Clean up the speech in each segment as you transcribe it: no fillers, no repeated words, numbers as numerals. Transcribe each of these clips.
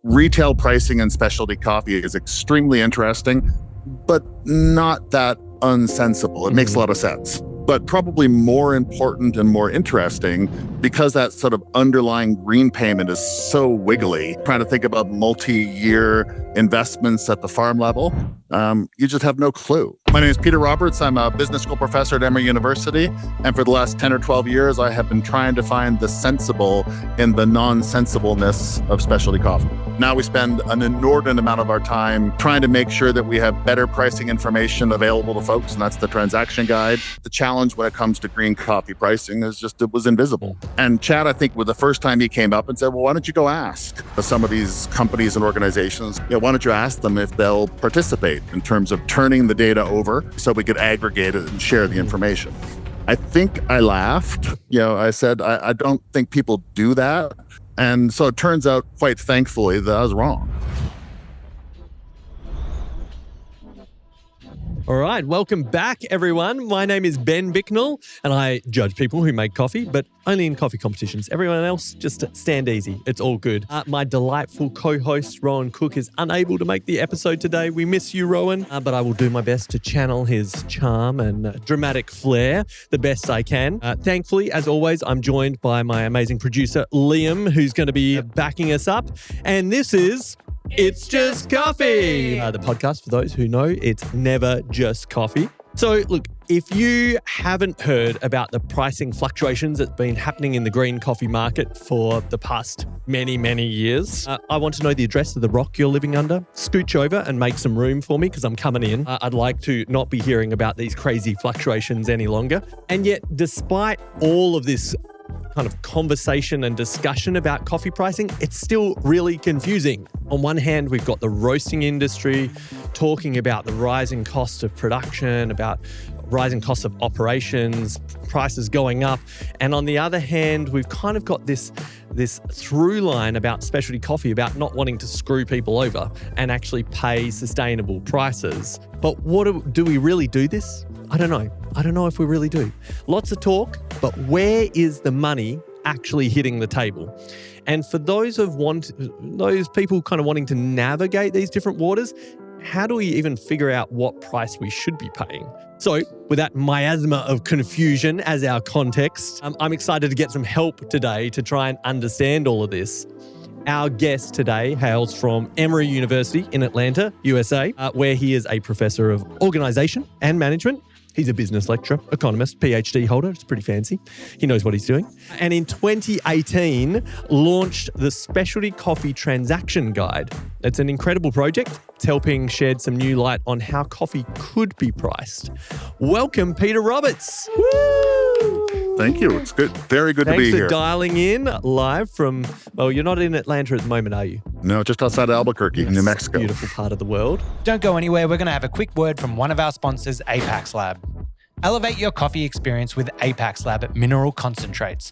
retail pricing and specialty coffee is extremely interesting, but not that unsensible. It makes a lot of sense. But probably more important and more interesting, because that sort of underlying green payment is so wiggly, trying to think about multi-year investments at the farm level, you just have no clue. My name is Peter Roberts. I'm a business school professor at Emory University. And for the last 10 or 12 years, I have been trying to find the sensible in the nonsensibleness of specialty coffee. Now we spend an inordinate amount of our time trying to make sure that we have better pricing information available to folks, and that's the transaction guide. The challenge when it comes to green coffee pricing is just it was invisible. And Chad, I think, was the first time he came up and said, well, why don't you go ask some of these companies and organizations, why don't you ask them if they'll participate in terms of turning the data over so we could aggregate it and share the information. I think I laughed. I said, I don't think people do that. And so it turns out, quite thankfully, that I was wrong. All right, welcome back, everyone. My name is Ben Bicknell, and I judge people who make coffee, but only in coffee competitions. Everyone else, just stand easy. It's all good. My delightful co-host, Rowan Cook, is unable to make the episode today. We miss you, Rowan, but I will do my best to channel his charm and dramatic flair the best I can. Thankfully, as always, I'm joined by my amazing producer, Liam, who's going to be backing us up. And this is... It's Just Coffee, the podcast for those who know it's never just coffee. So look, if you haven't heard about the pricing fluctuations that's been happening in the green coffee market for the past many, many years, I want to know the address of the rock you're living under. Scooch over and make some room for me because I'm coming in. I'd like to not be hearing about these crazy fluctuations any longer. And yet, despite all of this kind of conversation and discussion about coffee pricing, it's still really confusing. On one hand, we've got the roasting industry talking about the rising cost of production, about rising costs of operations, prices going up. And on the other hand, we've kind of got this through line about specialty coffee, about not wanting to screw people over and actually pay sustainable prices. But do we really do this? I don't know. I don't know if we really do. Lots of talk, but where is the money actually hitting the table? And for those people kind of wanting to navigate these different waters, how do we even figure out what price we should be paying? So with that miasma of confusion as our context, I'm excited to get some help today to try and understand all of this. Our guest today hails from Emory University in Atlanta, USA, where he is a professor of organization and management. He's a business lecturer, economist, PhD holder. It's pretty fancy. He knows what he's doing. And in 2018, launched the Specialty Coffee Transaction Guide. It's an incredible project. It's helping shed some new light on how coffee could be priced. Welcome, Peter Roberts. Woo! Thank you. It's good. Very good to be here. Thanks for dialing in live from, well, you're not in Atlanta at the moment, are you? No, just outside of Albuquerque, New Mexico. Beautiful part of the world. Don't go anywhere. We're going to have a quick word from one of our sponsors, Apex Lab. Elevate your coffee experience with Apex Lab mineral concentrates.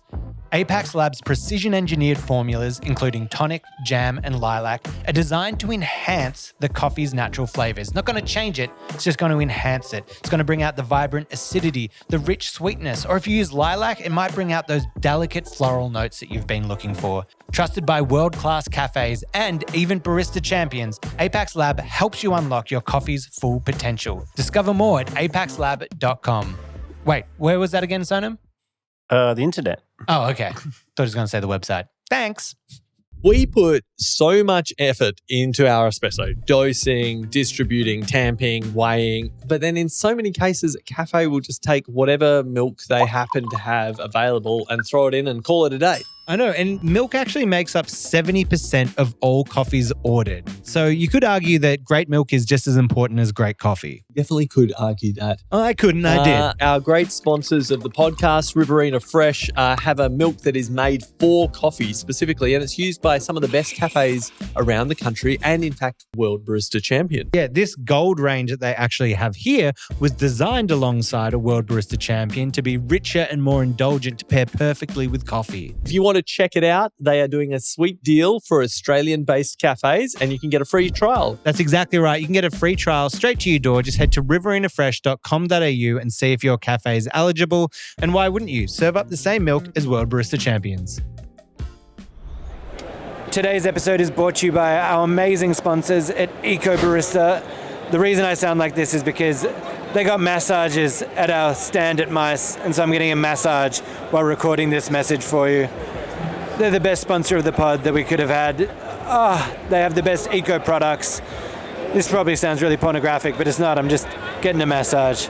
Apex Lab's precision-engineered formulas, including tonic, jam, and lilac, are designed to enhance the coffee's natural flavors. Not going to change it, it's just going to enhance it. It's going to bring out the vibrant acidity, the rich sweetness, or if you use lilac, it might bring out those delicate floral notes that you've been looking for. Trusted by world-class cafes and even barista champions, Apex Lab helps you unlock your coffee's full potential. Discover more at apexlab.com. Wait, where was that again, Sonam? The internet. Oh, okay. Thought I was going to say the website. Thanks. We put so much effort into our espresso, dosing, distributing, tamping, weighing. But then in so many cases, a cafe will just take whatever milk they happen to have available and throw it in and call it a day. I know, and milk actually makes up 70% of all coffees ordered. So you could argue that great milk is just as important as great coffee. Definitely could argue that. I couldn't, I did. Our great sponsors of the podcast, Riverina Fresh, have a milk that is made for coffee specifically, and it's used by some of the best cafes around the country and, in fact, world barista champion. Yeah, this gold range that they actually have here was designed alongside a world barista champion to be richer and more indulgent to pair perfectly with coffee. If you want to check it out, they are doing a sweet deal for Australian-based cafes, and you can get a free trial. That's exactly right. You can get a free trial straight to your door. Just head to riverinafresh.com.au and see if your cafe is eligible. And why wouldn't you? Serve up the same milk as world barista champions. Today's episode is brought to you by our amazing sponsors at Eco Barista. The reason I sound like this is because they got massages at our stand at Mice, and so I'm getting a massage while recording this message for you. They're the best sponsor of the pod that we could have had. They have the best eco products. This probably sounds really pornographic, but it's not. I'm just getting a massage.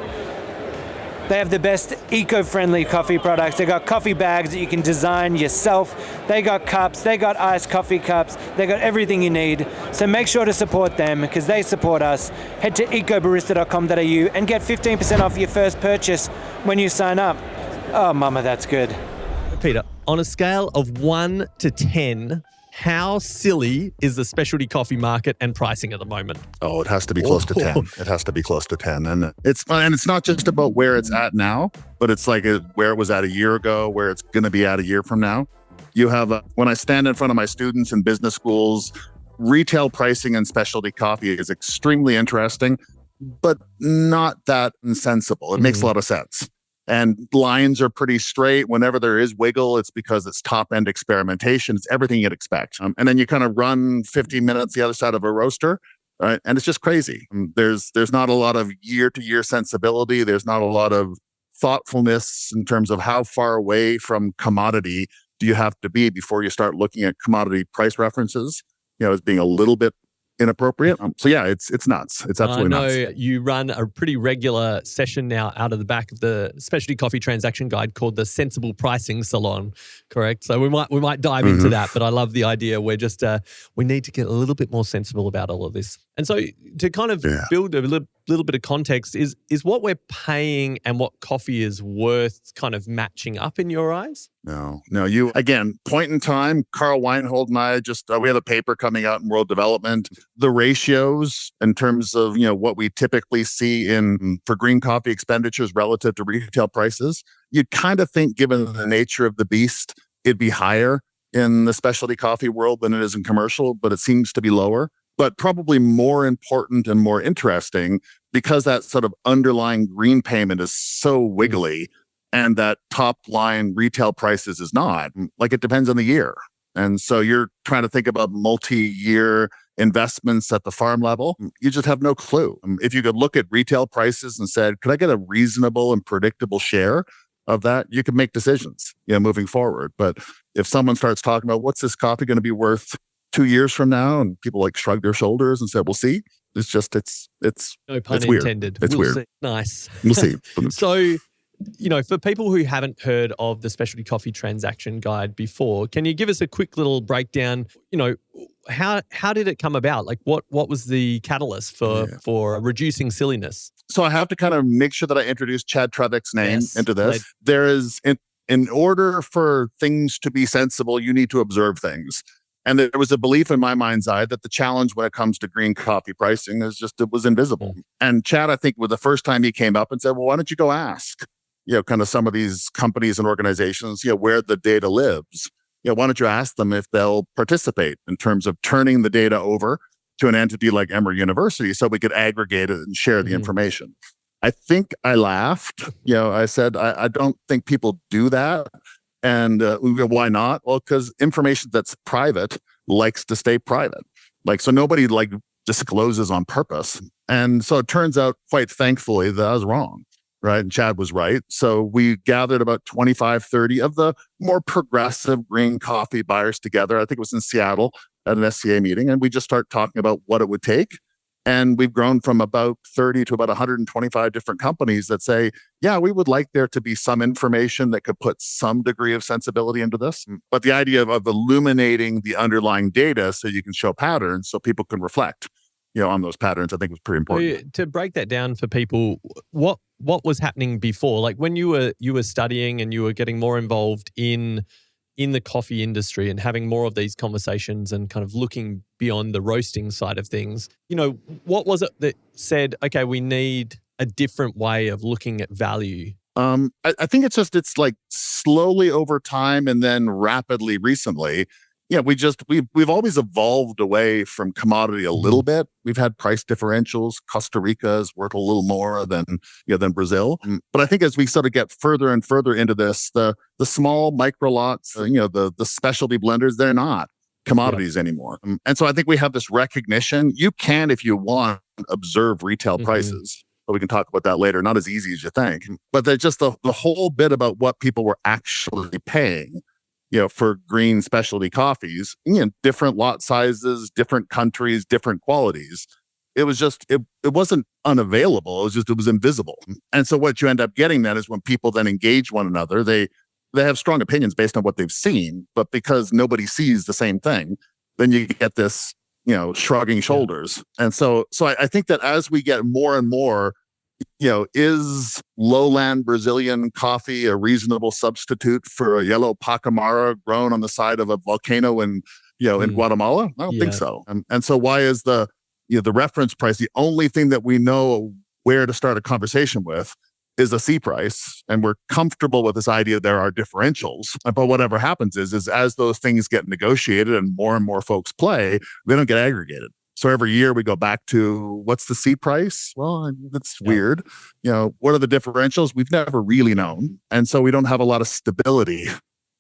They have the best eco-friendly coffee products. They got coffee bags that you can design yourself. They got cups, they got iced coffee cups. They got everything you need. So make sure to support them because they support us. Head to ecobarista.com.au and get 15% off your first purchase when you sign up. Oh, mama, that's good. Peter, on a scale of 1 to 10, how silly is the specialty coffee market and pricing at the moment? Oh, it has to be close to 10. It has to be close to 10. And it's not just about where it's at now, but it's like where it was at a year ago, where it's going to be at a year from now. You have, when I stand in front of my students in business schools, retail pricing and specialty coffee is extremely interesting, but not that insensible. It makes a lot of sense. And lines are pretty straight. Whenever there is wiggle, it's because it's top-end experimentation. It's everything you'd expect. And then you kind of run 15 minutes the other side of a roaster, right? And it's just crazy. There's not a lot of year-to-year sensibility. There's not a lot of thoughtfulness in terms of how far away from commodity do you have to be before you start looking at commodity price references, as being a little bit inappropriate. So yeah, it's nuts. It's absolutely nuts. I know you run a pretty regular session now out of the back of the Specialty Coffee Transaction Guide called the Sensible Pricing Salon, correct? So we might dive into that, but I love the idea. We're just we need to get a little bit more sensible about all of this. And so to kind of build a little bit of context, is what we're paying and what coffee is worth kind of matching up in your eyes? No. You, again, point in time, Carl Weinhold and I we have a paper coming out in World Development. The ratios in terms of, what we typically see for green coffee expenditures relative to retail prices, you'd kind of think, given the nature of the beast, it'd be higher in the specialty coffee world than it is in commercial, but it seems to be lower. But probably more important and more interesting, because that sort of underlying green payment is so wiggly and that top line retail prices is not, like, it depends on the year. And so you're trying to think about multi-year investments at the farm level. You just have no clue. If you could look at retail prices and said, could I get a reasonable and predictable share of that? You can make decisions, moving forward. But if someone starts talking about what's this coffee going to be worth 2 years from now, and people shrug their shoulders and say, we'll see. It's no pun it's weird. intended. It's we'll weird. See. Nice. We'll see. So, for people who haven't heard of the Specialty Coffee Transaction Guide before, can you give us a quick little breakdown? How did it come about? Like, what was the catalyst for reducing silliness? So I have to kind of make sure that I introduce Chad Trevick's name into this. There is, in order for things to be sensible, you need to observe things. And there was a belief in my mind's eye that the challenge when it comes to green coffee pricing is just, it was invisible. And Chad, I think, was the first time he came up and said, well, why don't you go ask, kind of some of these companies and organizations, where the data lives. Why don't you ask them if they'll participate in terms of turning the data over to an entity like Emory University so we could aggregate it and share the information. I think I laughed. I said, I don't think people do that. And why not? Well, because information that's private likes to stay private. So nobody discloses on purpose. And so it turns out, quite thankfully, that I was wrong, right? And Chad was right. So we gathered about 25, 30 of the more progressive green coffee buyers together. I think it was in Seattle at an SCA meeting. And we just start talking about what it would take. And we've grown from about 30 to about 125 different companies that say, yeah, we would like there to be some information that could put some degree of sensibility into this. But the idea of illuminating the underlying data so you can show patterns so people can reflect, on those patterns, I think was pretty important. So to break that down for people, what was happening before? Like when you were studying and you were getting more involved in the coffee industry and having more of these conversations and kind of looking beyond the roasting side of things, what was it that said, okay, we need a different way of looking at value? I think it's like slowly over time and then rapidly recently. We've always evolved away from commodity a little bit. We've had price differentials. Costa Rica is worth a little more than Brazil. But I think as we sort of get further and further into this, the small micro lots, the specialty blenders, they're not commodities anymore. And so I think we have this recognition. You can, if you want, observe retail prices. But we can talk about that later. Not as easy as you think. But there's just the whole bit about what people were actually paying, for green specialty coffees, different lot sizes, different countries, different qualities. It was just, it wasn't unavailable. It was invisible. And so what you end up getting then is when people then engage one another, they have strong opinions based on what they've seen, but because nobody sees the same thing, then you get this, shrugging shoulders. And so I think that as we get more and more, is lowland Brazilian coffee a reasonable substitute for a yellow Pacamara grown on the side of a volcano in Guatemala? I don't think so. And so why is the reference price the only thing that we know where to start a conversation with is a C price, and we're comfortable with this idea there are differentials. But whatever happens is as those things get negotiated and more folks play, they don't get aggregated. So every year we go back to what's the C price? Well, that's weird. What are the differentials? We've never really known. And so we don't have a lot of stability,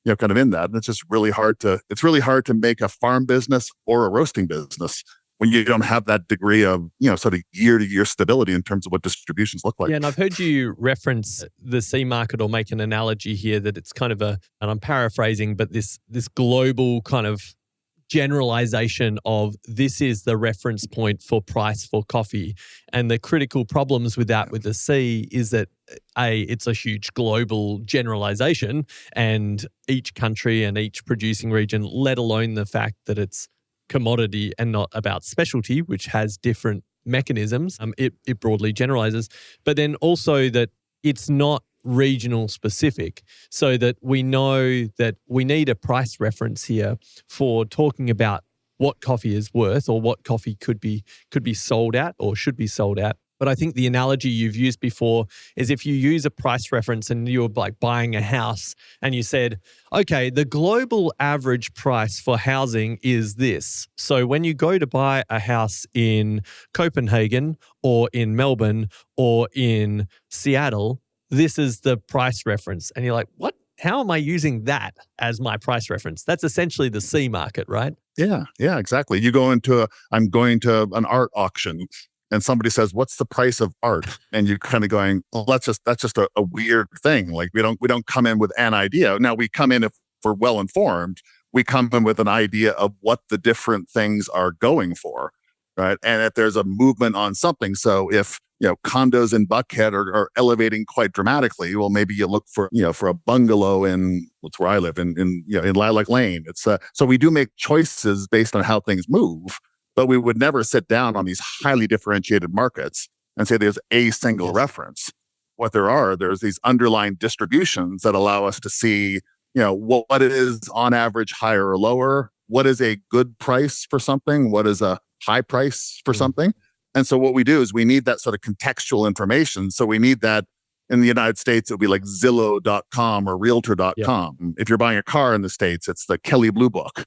kind of in that. And it's just really hard to make a farm business or a roasting business when you don't have that degree of, sort of year to year stability in terms of what distributions look like. Yeah, and I've heard you reference the C market or make an analogy here that it's kind of and I'm paraphrasing, but this global kind of generalization of this is the reference point for price for coffee. And the critical problems with that with the C is that it's a huge global generalization, and each country and each producing region, let alone the fact that it's commodity and not about specialty, which has different mechanisms, it broadly generalizes. But then also that it's not regional specific, so that we know that we need a price reference here for talking about what coffee is worth or what coffee could be sold at or should be sold at. But I think the analogy you've used before is if you use a price reference and you're like buying a house and you said, okay, the global average price for housing is this. So when you go to buy a house in Copenhagen or in Melbourne or in Seattle, this is the price reference. And you're like, what? How am I using that as my price reference? That's essentially the C market, right? Yeah, exactly. I'm going to an art auction and somebody says, what's the price of art? And you're kind of going, well, that's just a weird thing. Like we don't come in with an idea. Now we come in, if we're well informed, we come in with an idea of what the different things are going for, right? And if there's a movement on something, so if condos in Buckhead are elevating quite dramatically, well, maybe you look for a bungalow in what's where I live in Lilac Lane. It's so we do make choices based on how things move. But we would never sit down on these highly differentiated markets and say there's a single reference. What there's these underlying distributions that allow us to see, what it is on average, higher or lower. What is a good price for something? What is a high price for something? And so what we do is we need that sort of contextual information. So we need that in the United States, it would be like Zillow.com or Realtor.com. Yep. If you're buying a car in the States, it's the Kelley Blue Book.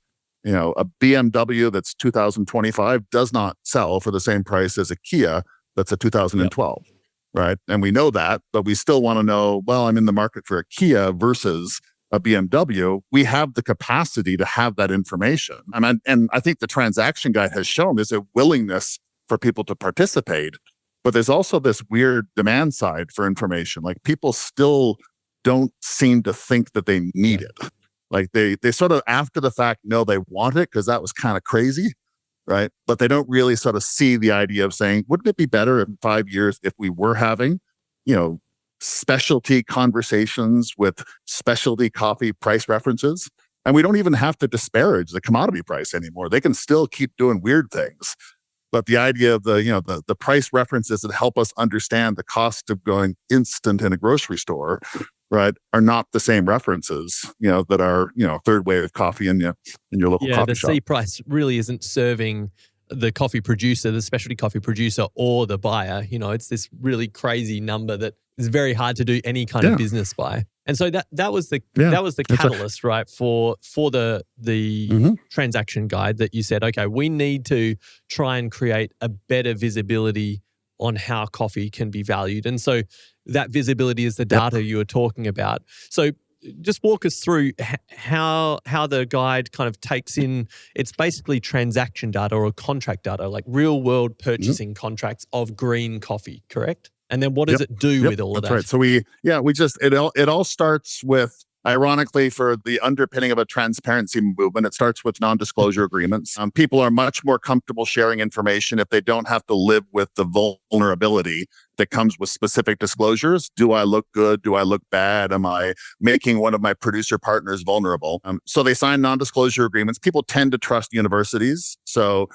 A BMW that's 2025 does not sell for the same price as a Kia that's a 2012, right? And we know that, but we still want to know, well, I'm in the market for a Kia versus a BMW. We have the capacity to have that information. And I think the transaction guide has shown there's a willingness for people to participate, but there's also this weird demand side for information. Like people still don't seem to think that they need it. Like they sort of after the fact know they want it because that was kind of crazy, right? But they don't really sort of see the idea of saying, wouldn't it be better in 5 years if we were having, specialty conversations with specialty coffee price references? And we don't even have to disparage the commodity price anymore. They can still keep doing weird things. But the idea of the price references that help us understand the cost of going instant in a grocery store, right, are not the same references, that are, third wave coffee in your local coffee shop. Yeah, the C price really isn't serving the coffee producer, the specialty coffee producer, or the buyer. It's this really crazy number that is very hard to do any kind of business by. And so that was the catalyst, right, for the transaction guide that you said, okay, we need to try and create a better visibility on how coffee can be valued. And so that visibility is the data you were talking about. So just walk us through how the guide kind of takes in, it's basically transaction data or contract data, like real world purchasing contracts of green coffee, correct? And then what does it do with all of that? That's right. So it all starts with, ironically, for the underpinning of a transparency movement, it starts with non-disclosure agreements. People are much more comfortable sharing information if they don't have to live with the vulnerability that comes with specific disclosures. Do I look good? Do I look bad? Am I making one of my producer partners vulnerable? So they sign non-disclosure agreements. People tend to trust universities. So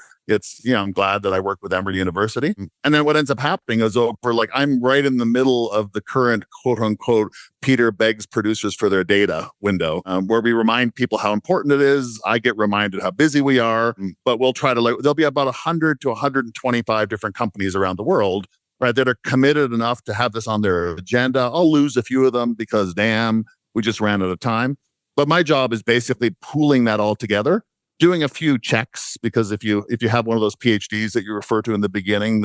I'm glad that I work with Emory University. And then what ends up happening is I'm right in the middle of the current quote unquote Peter begs producers for their data window, where we remind people how important it is. I get reminded how busy we are, but we'll try to, there'll be about 100 to 125 different companies around the world, right, that are committed enough to have this on their agenda. I'll lose a few of them because damn, we just ran out of time. But my job is basically pooling that all together, doing a few checks, because if you have one of those PhDs that you refer to in the beginning,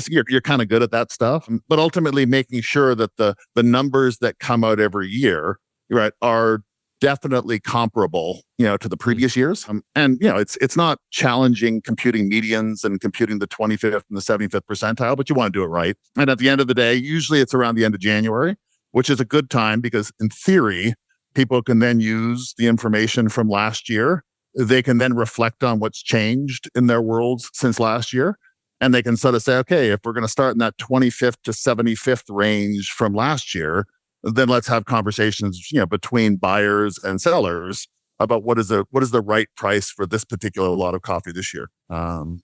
you're kind of good at that stuff. But ultimately making sure that the numbers that come out every year, right, are definitely comparable, to the previous years. It's not challenging computing medians and computing the 25th and the 75th percentile, but you want to do it right. And at the end of the day, usually it's around the end of January, which is a good time because in theory, people can then use the information from last year. They can then reflect on what's changed in their worlds since last year. And they can sort of say, okay, if we're going to start in that 25th to 75th range from last year, then let's have conversations, between buyers and sellers about what is the right price for this particular lot of coffee this year. And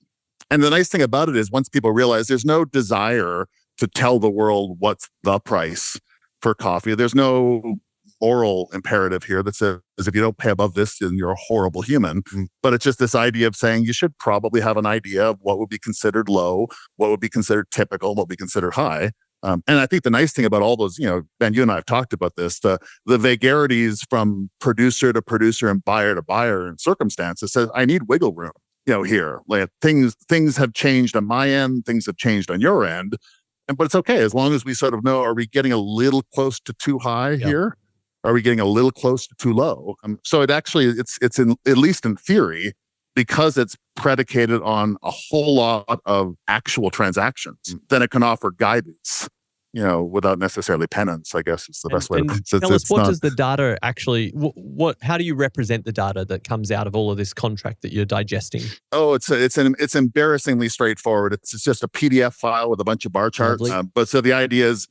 the nice thing about it is once people realize there's no desire to tell the world what's the price for coffee, there's no moral imperative here that says if you don't pay above this, then you're a horrible human. But it's just this idea of saying you should probably have an idea of what would be considered low, what would be considered typical, what would be considered high. And I think the nice thing about all those, Ben, you and I have talked about this, the vagaries from producer to producer and buyer to buyer and circumstances says, I need wiggle room, here. Like things have changed on my end, things have changed on your end. But it's okay as long as we sort of know, are we getting a little close to too high here? Are we getting a little close to too low? So it's in, at least in theory, because it's predicated on a whole lot of actual transactions, then it can offer guidance, without necessarily penance, I guess is the best way to put it. Tell us, what does the data actually, how do you represent the data that comes out of all of this contract that you're digesting? Oh, it's embarrassingly straightforward. It's just a PDF file with a bunch of bar charts. But so the idea is,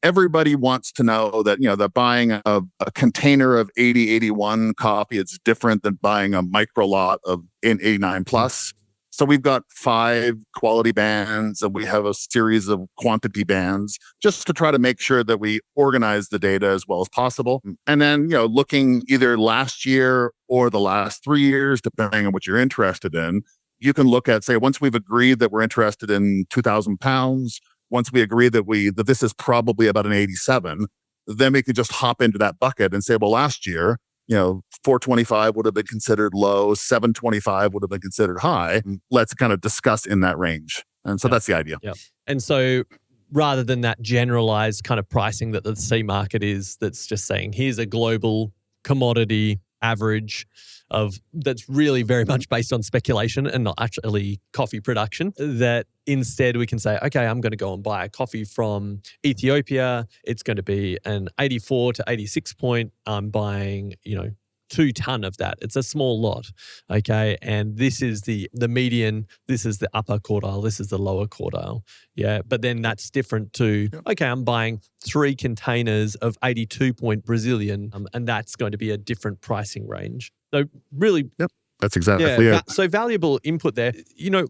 everybody wants to know that, that buying a container of 8081 coffee is different than buying a micro lot of 89 plus. So we've got 5 quality bands and we have a series of quantity bands just to try to make sure that we organize the data as well as possible. And then, looking either last year or the last 3 years, depending on what you're interested in, you can look at, say, once we've agreed that we're interested in 2,000 pounds, once we agree that this is probably about an 87, then we can just hop into that bucket and say, well, last year, 425 would have been considered low, 725 would have been considered high. Let's kind of discuss in that range. And so that's the idea. Yeah. And so rather than that generalized kind of pricing that the C market is, that's just saying, here's a global commodity average that's really very much based on speculation and not actually coffee production, that instead we can say, okay, I'm going to go and buy a coffee from Ethiopia. It's going to be an 84 to 86 point. I'm buying, 2 ton of that. It's a small lot. Okay. And this is the median. This is the upper quartile. This is the lower quartile. Yeah. But then that's different to, okay, I'm buying 3 containers of 82 point Brazilian, and that's going to be a different pricing range. So really, that's exactly it. So valuable input there.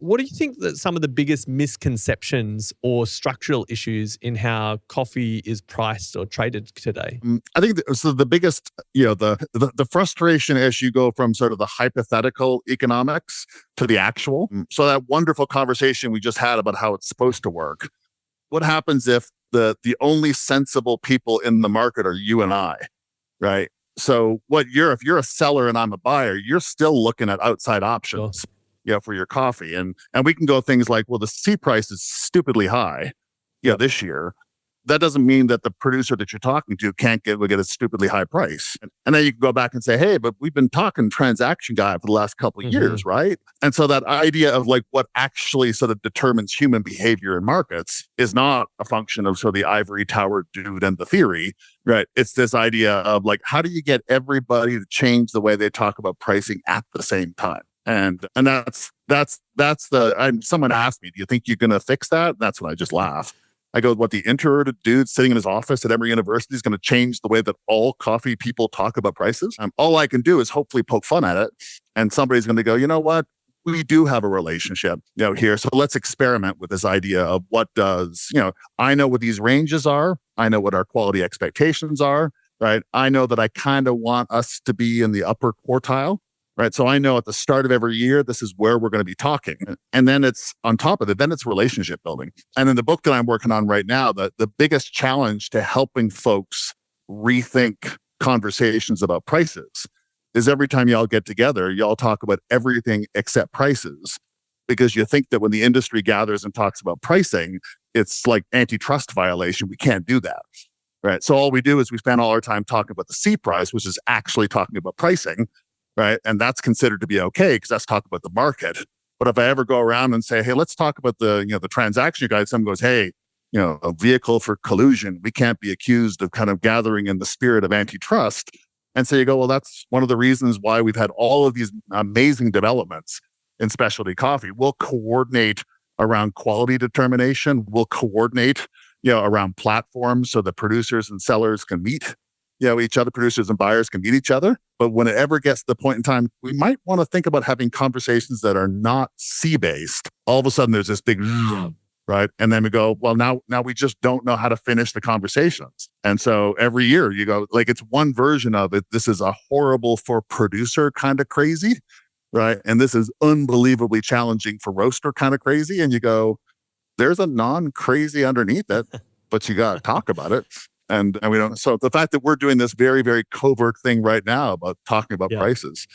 What do you think that some of the biggest misconceptions or structural issues in how coffee is priced or traded today? I think the biggest, the frustration as you go from sort of the hypothetical economics to the actual. So that wonderful conversation we just had about how it's supposed to work. What happens if the only sensible people in the market are you and I, right? So if you're a seller and I'm a buyer, you're still looking at outside options, for your coffee. And we can go things like, well, the C price is stupidly high, this year. that doesn't mean that the producer that you're talking to can't get a stupidly high price. And then you can go back and say, hey, but we've been talking transaction guide for the last couple of years, right? And so that idea of like what actually sort of determines human behavior in markets is not a function of sort of the ivory tower dude and the theory, right? It's this idea of like, how do you get everybody to change the way they talk about pricing at the same time? And someone asked me, do you think you're going to fix that? That's when I just laugh. I go, what, the introverted dude sitting in his office at Emory University is going to change the way that all coffee people talk about prices? All I can do is hopefully poke fun at it. And somebody's going to go, you know what? We do have a relationship, here. So let's experiment with this idea of what does, I know what these ranges are. I know what our quality expectations are, right? I know that I kind of want us to be in the upper quartile. Right. So I know at the start of every year, this is where we're going to be talking. And then it's on top of it, then it's relationship building. And in the book that I'm working on right now, the biggest challenge to helping folks rethink conversations about prices is every time y'all get together, y'all talk about everything except prices, because you think that when the industry gathers and talks about pricing, it's like antitrust violation. We can't do that. Right. So all we do is we spend all our time talking about the C price, which is actually talking about pricing. Right. And that's considered to be okay because that's talking about the market. But if I ever go around and say, hey, let's talk about the transaction guide, someone goes, hey, a vehicle for collusion, we can't be accused of kind of gathering in the spirit of antitrust. And so you go, well, that's one of the reasons why we've had all of these amazing developments in specialty coffee. We'll coordinate around quality determination. We'll coordinate, around platforms so that producers and sellers can meet each other, producers and buyers can meet each other. But when it ever gets to the point in time, we might want to think about having conversations that are not C-based. All of a sudden, there's this big, right? And then we go, well, now we just don't know how to finish the conversations. And so every year you go, like, it's one version of it. This is a horrible for producer kind of crazy, right? And this is unbelievably challenging for roaster kind of crazy. And you go, there's a non-crazy underneath it, but you got to talk about it. And we don't. So the fact that we're doing this very, very covert thing right now about talking about prices,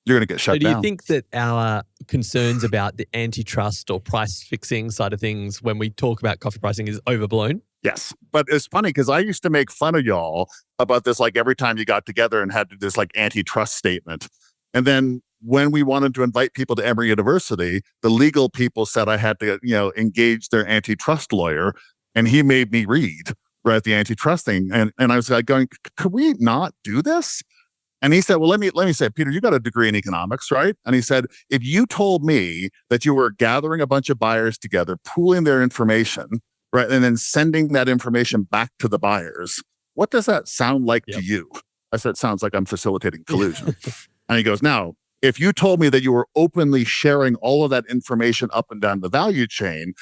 you're going to get shut down. Do you think that our concerns about the antitrust or price fixing side of things when we talk about coffee pricing is overblown? Yes. But it's funny because I used to make fun of y'all about this, like every time you got together and had this like antitrust statement. And then when we wanted to invite people to Emory University, the legal people said I had to, engage their antitrust lawyer, and he made me read the antitrust thing. And I was like going, could we not do this? And he said, well, let me say, Peter, you got a degree in economics, right? And he said, if you told me that you were gathering a bunch of buyers together, pooling their information, right, and then sending that information back to the buyers, what does that sound like to you? I said, it sounds like I'm facilitating collusion. And he goes, now, if you told me that you were openly sharing all of that information up and down the value chain,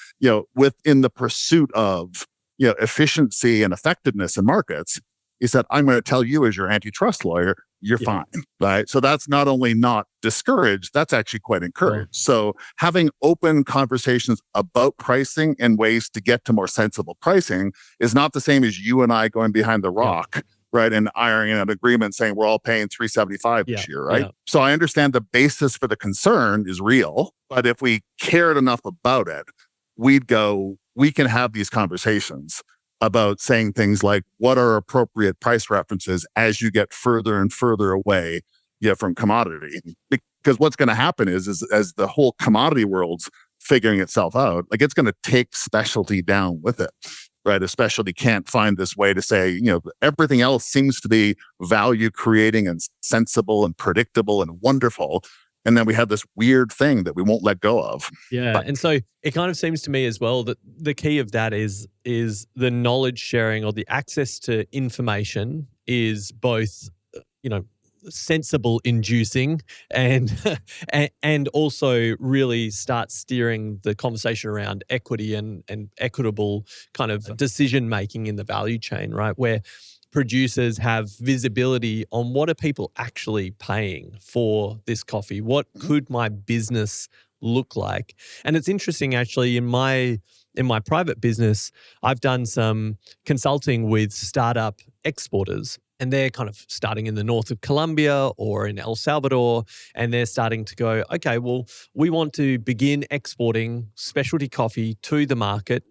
within the pursuit of efficiency and effectiveness in markets, he said, I'm going to tell you as your antitrust lawyer, you're fine, right? So that's not only not discouraged, that's actually quite encouraged. So having open conversations about pricing and ways to get to more sensible pricing is not the same as you and I going behind the rock, right, and ironing an agreement saying we're all paying $3.75 this year, right? So I understand the basis for the concern is real, but if we cared enough about it, we'd go, we can have these conversations about saying things like, what are appropriate price references as you get further and further away from commodity? Because what's going to happen is as the whole commodity world's figuring itself out, like it's going to take specialty down with it, right? A specialty can't find this way to say, everything else seems to be value creating and sensible and predictable and wonderful. And then we have this weird thing that we won't let go of. And so it kind of seems to me as well that the key of that is the knowledge sharing or the access to information is both, sensible inducing and also really start steering the conversation around equity and equitable kind of decision making in the value chain, right? Where producers have visibility on what are people actually paying for this coffee? What could my business look like? And it's interesting actually in my private business, I've done some consulting with startup exporters, and they're kind of starting in the north of Colombia or in El Salvador, and they're starting to go, okay, well, we want to begin exporting specialty coffee to the market.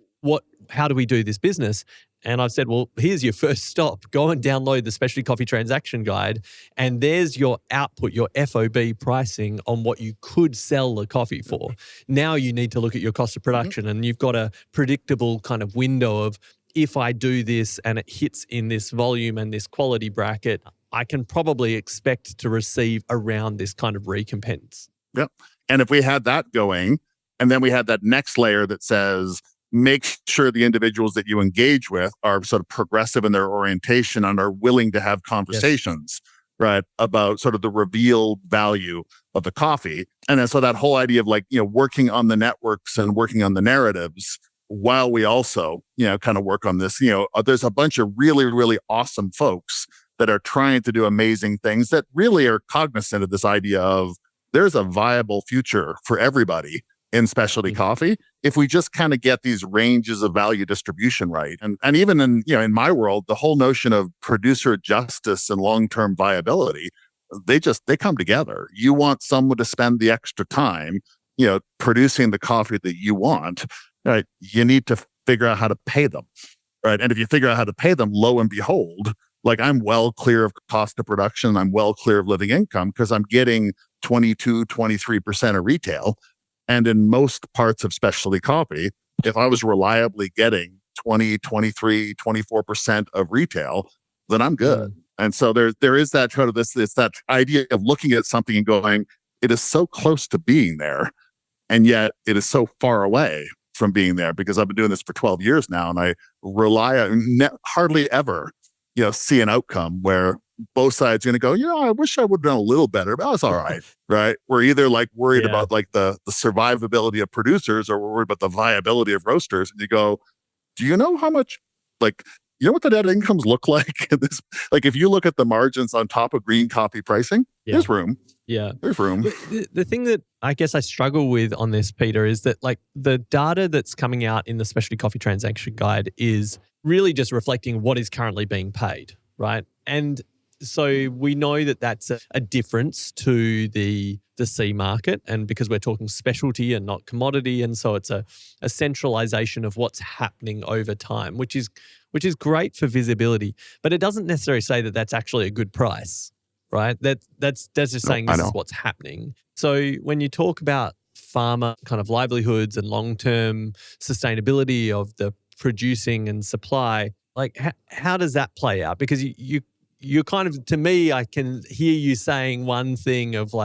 How do we do this business? And I've said, well, here's your first stop. Go and download the Specialty Coffee Transaction Guide. And there's your output, your FOB pricing on what you could sell the coffee for. Now you need to look at your cost of production, and you've got a predictable kind of window of, if I do this and it hits in this volume and this quality bracket, I can probably expect to receive around this kind of recompense. Yep. And if we had that going, and then we had that next layer that says, make sure the individuals that you engage with are sort of progressive in their orientation and are willing to have conversations, right, about sort of the revealed value of the coffee. And then so that whole idea of working on the networks and working on the narratives while we also, kind of work on this, there's a bunch of really, really awesome folks that are trying to do amazing things that really are cognizant of this idea of there's a viable future for everybody in specialty coffee if we just kind of get these ranges of value distribution right. And even in my world, the whole notion of producer justice and long-term viability, they come together. You want someone to spend the extra time, producing the coffee that you want, right? You need to figure out how to pay them, right? And if you figure out how to pay them, lo and behold, I'm well clear of cost of production, I'm well clear of living income because I'm getting 22, 23% of retail. And in most parts of specialty coffee, if I was reliably getting 20, 23, 24% of retail, then I'm good. And so there is that kind of it's that idea of looking at something and going, it is so close to being there, and yet it is so far away from being there, because I've been doing this for 12 years now, and I hardly ever, see an outcome where both sides are going to go, I wish I would have done a little better, but that's all right, right? We're either worried about the survivability of producers, or we're worried about the viability of roasters. And you go, do you know how much, what the net incomes look like? This, if you look at the margins on top of green coffee pricing, there's room. Yeah. There's room. The thing that I guess I struggle with on this, Peter, is that the data that's coming out in the Specialty Coffee Transaction Guide is really just reflecting what is currently being paid, right? And so we know that that's a difference to the C market, and because we're talking specialty and not commodity, and so it's a centralization of what's happening over time, which is great for visibility, but it doesn't necessarily say that that's actually a good price, right? That's just saying this is what's happening. So when you talk about farmer kind of livelihoods and long-term sustainability of the producing and supply, how does that play out? Because you kind of, to me, I can hear you saying one thing of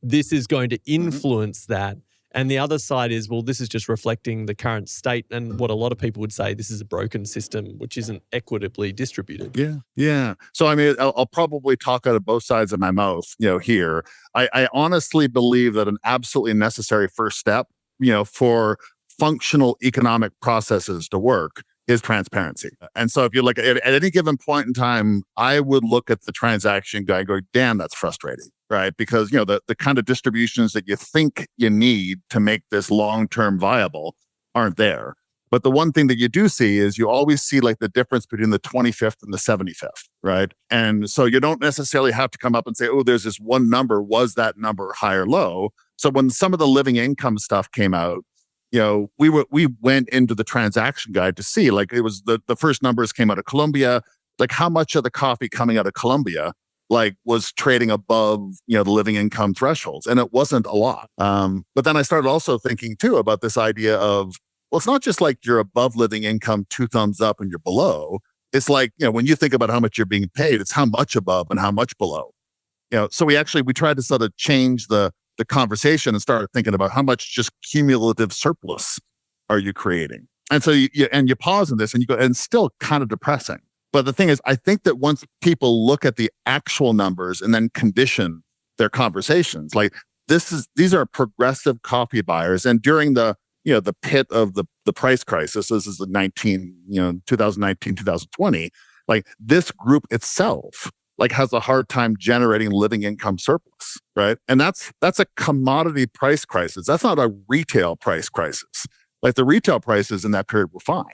this is going to influence that. And the other side is, well, this is just reflecting the current state, and what a lot of people would say, this is a broken system, which isn't equitably distributed. Yeah. So, I'll probably talk out of both sides of my mouth, here. I honestly believe that an absolutely necessary first step, for functional economic processes to work is transparency. And so if you look at any given point in time, I would look at the transaction guide and go, damn, that's frustrating, right? Because, the kind of distributions that you think you need to make this long-term viable aren't there. But the one thing that you do see is you always see the difference between the 25th and the 75th, right? And so you don't necessarily have to come up and say, oh, there's this one number. Was that number high or low? So when some of the living income stuff came out, we went into the transaction guide to see, it was the first numbers came out of Colombia, how much of the coffee coming out of Colombia, was trading above, the living income thresholds. And it wasn't a lot. But then I started also thinking too about this idea of, well, it's not just you're above living income, 2 thumbs up and you're below. It's when you think about how much you're being paid, it's how much above and how much below. So we tried to sort of change the conversation and started thinking about how much just cumulative surplus are you creating. And so you pause in this and you go, and it's still kind of depressing. But the thing is, I think that once people look at the actual numbers and then condition their conversations, these are progressive coffee buyers. And during the pit of the price crisis, this is the 2019, 2020, this group itself has a hard time generating living income surplus, right? And that's a commodity price crisis. That's not a retail price crisis. The retail prices in that period were fine.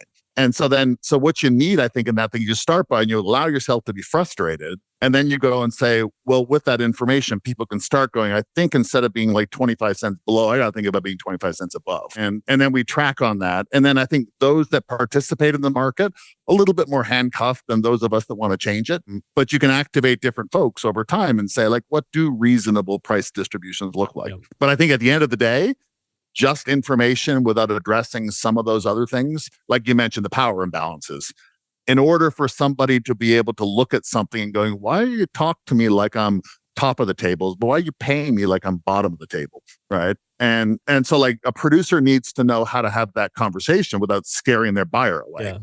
So what you need, I think, in that thing, you start by and you allow yourself to be frustrated. And then you go and say, well, with that information, people can start going, I think instead of being like 25 cents below, I got to think about being 25 cents above. And then we track on that. And then I think those that participate in the market, a little bit more handcuffed than those of us that want to change it. But you can activate different folks over time and say, like, what do reasonable price distributions look like? Yep. But I think at the end of the day, just information without addressing some of those other things, like you mentioned, the power imbalances. In order for somebody to be able to look at something and going, why are you talking to me like I'm top of the tables, but why are you paying me like I'm bottom of the table, right? And so like a producer needs to know how to have that conversation without scaring their buyer away. Yeah.